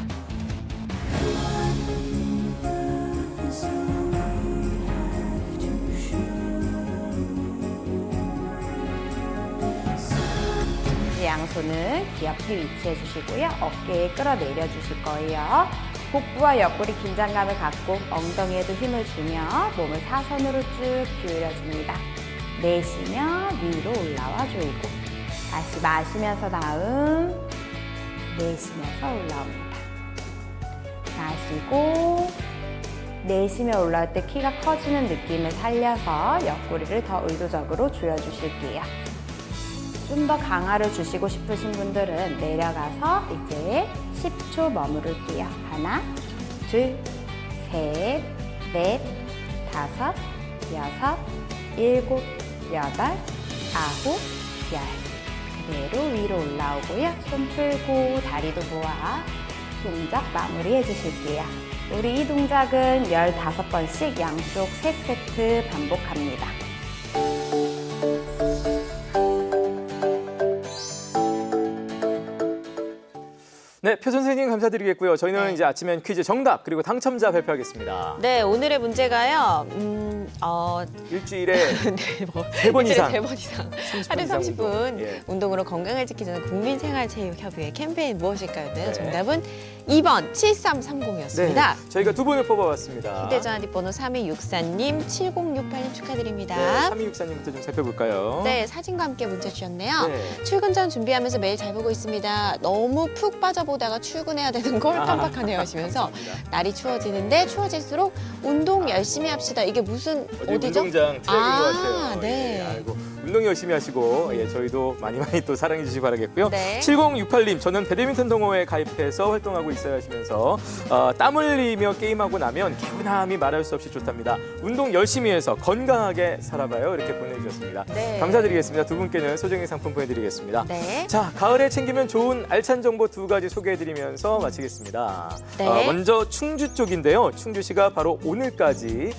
이제 양손은 귀 옆에 위치해 주시고요. 어깨에 끌어내려 주실 거예요. 복부와 옆구리 긴장감을 갖고 엉덩이에도 힘을 주며 몸을 사선으로 쭉 기울여줍니다. 내쉬며 위로 올라와 조이고 다시 마시면서 다음 내쉬면서 올라옵니다. 마시고 내쉬며 올라올 때 키가 커지는 느낌을 살려서 옆구리를 더 의도적으로 조여주실게요. 좀 더 강화를 주시고 싶으신 분들은 내려가서 이제 10초 머무를게요. 하나, 둘, 셋, 넷, 다섯, 여섯, 일곱, 여덟, 아홉, 열. 그대로 위로 올라오고요. 손 풀고 다리도 모아 동작 마무리해 주실게요. 우리 이 동작은 15번씩 양쪽 3세트 반복합니다. 네, 표 선생님 감사드리겠고요. 저희는 이제 아침엔 퀴즈 정답 그리고 당첨자 발표하겠습니다. 네, 오늘의 문제가요. 일주일에 네, 뭐, 3번 이상. 3번 이상. 30분 하루 이상 30분 운동. 예. 운동으로 건강을 지키는 국민생활체육협의회 캠페인 무엇일까요? 네. 정답은 2번 7330이었습니다. 네, 저희가 두 분을 뽑아봤습니다. 휴대전화 뒷번호 3264님, 7068님 축하드립니다. 네, 3264님부터 좀 살펴볼까요? 네, 사진과 함께 문자 주셨네요. 네. 출근 전 준비하면서 매일 잘 보고 있습니다. 너무 푹 빠져보다가 출근해야 되는 걸 깜빡하네요 하시면서 날이 추워지는데 추워질수록 운동 열심히 합시다. 이게 무슨 어디죠? 운동장 트랙인 것 같아요. 네. 예, 아이고, 운동 열심히 하시고 저희도 많이 또 사랑해 주시기 바라겠고요. 네. 7068님, 저는 배드민턴 동호회에 가입해서 활동하고 있어요 하시면서 땀 흘리며 게임하고 나면 개운함이 말할 수 없이 좋답니다. 운동 열심히 해서 건강하게 살아봐요. 이렇게 보내주셨습니다. 네. 감사드리겠습니다. 두 분께는 소정의 상품 보내드리겠습니다. 네. 자, 가을에 챙기면 좋은 알찬 정보 2가지 소개해드리면서 마치겠습니다. 네. 먼저 충주 쪽인데요. 충주시가 바로 오늘까지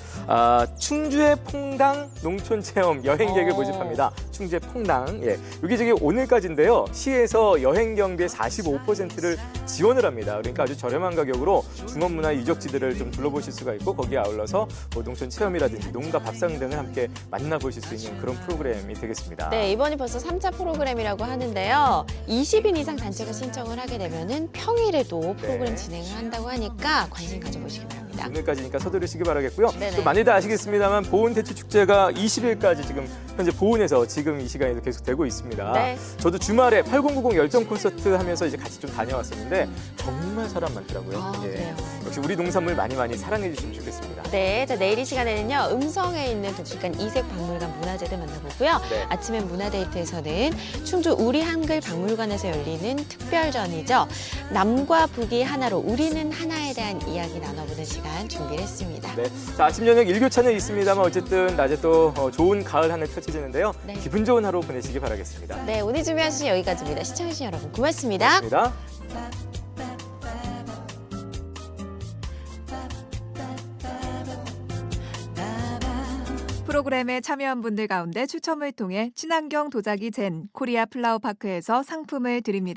충주의 퐁당 농촌 체험 여행객을 모집합니다. 충주의 퐁당. 예. 이게 저기 오늘까지인데요. 시에서 여행 경비의 45%를 지원을 합니다. 그러니까 아주 저렴한 가격으로 중원문화 유적지들을 좀 둘러보실 수가 있고 거기에 아울러서 뭐 농촌 체험이라든지 농가 밥상 등을 함께 만나보실 수 있는 그런 프로그램이 되겠습니다. 네, 이번이 벌써 3차 프로그램이라고 하는데요. 20인 이상 단체가 신청을 하게 되면은 평일에도 프로그램 진행을 한다고 하니까 관심 가져보시기 바랍니다. 오늘까지니까 서두르시기 바라겠고요. 네네. 또 많이들 아시겠습니다만 보은대추축제가 20일까지 지금 현재 보은에서 지금 이 시간에도 계속 되고 있습니다. 네. 저도 주말에 8090 열정 콘서트 하면서 이제 같이 좀 다녀왔었는데 정말 사람 많더라고요. 그래요. 역시 우리 농산물 많이 사랑해 주시면 좋겠습니다. 네, 자 내일 이 시간에는요. 음성에 있는 독특한 이색박물관 문화재들 만나보고요. 네. 아침에 문화데이트에서는 충주 우리 한글 박물관에서 열리는 특별전이죠. 남과 북이 하나로 우리는 하나에 대한 이야기 나눠보는 시간 준비를 했습니다. 네. 자, 아침 저녁 일교차는 있습니다만 어쨌든 낮에 또 좋은 가을 하늘 펼쳐지는데요. 네. 기분 좋은 하루 보내시기 바라겠습니다. 네, 오늘 준비한 시간 여기까지입니다. 시청해주신 여러분 고맙습니다. 고맙습니다. 프로그램에 참여한 분들 가운데 추첨을 통해 친환경 도자기 젠 코리아 플라워 파크에서 상품을 드립니다.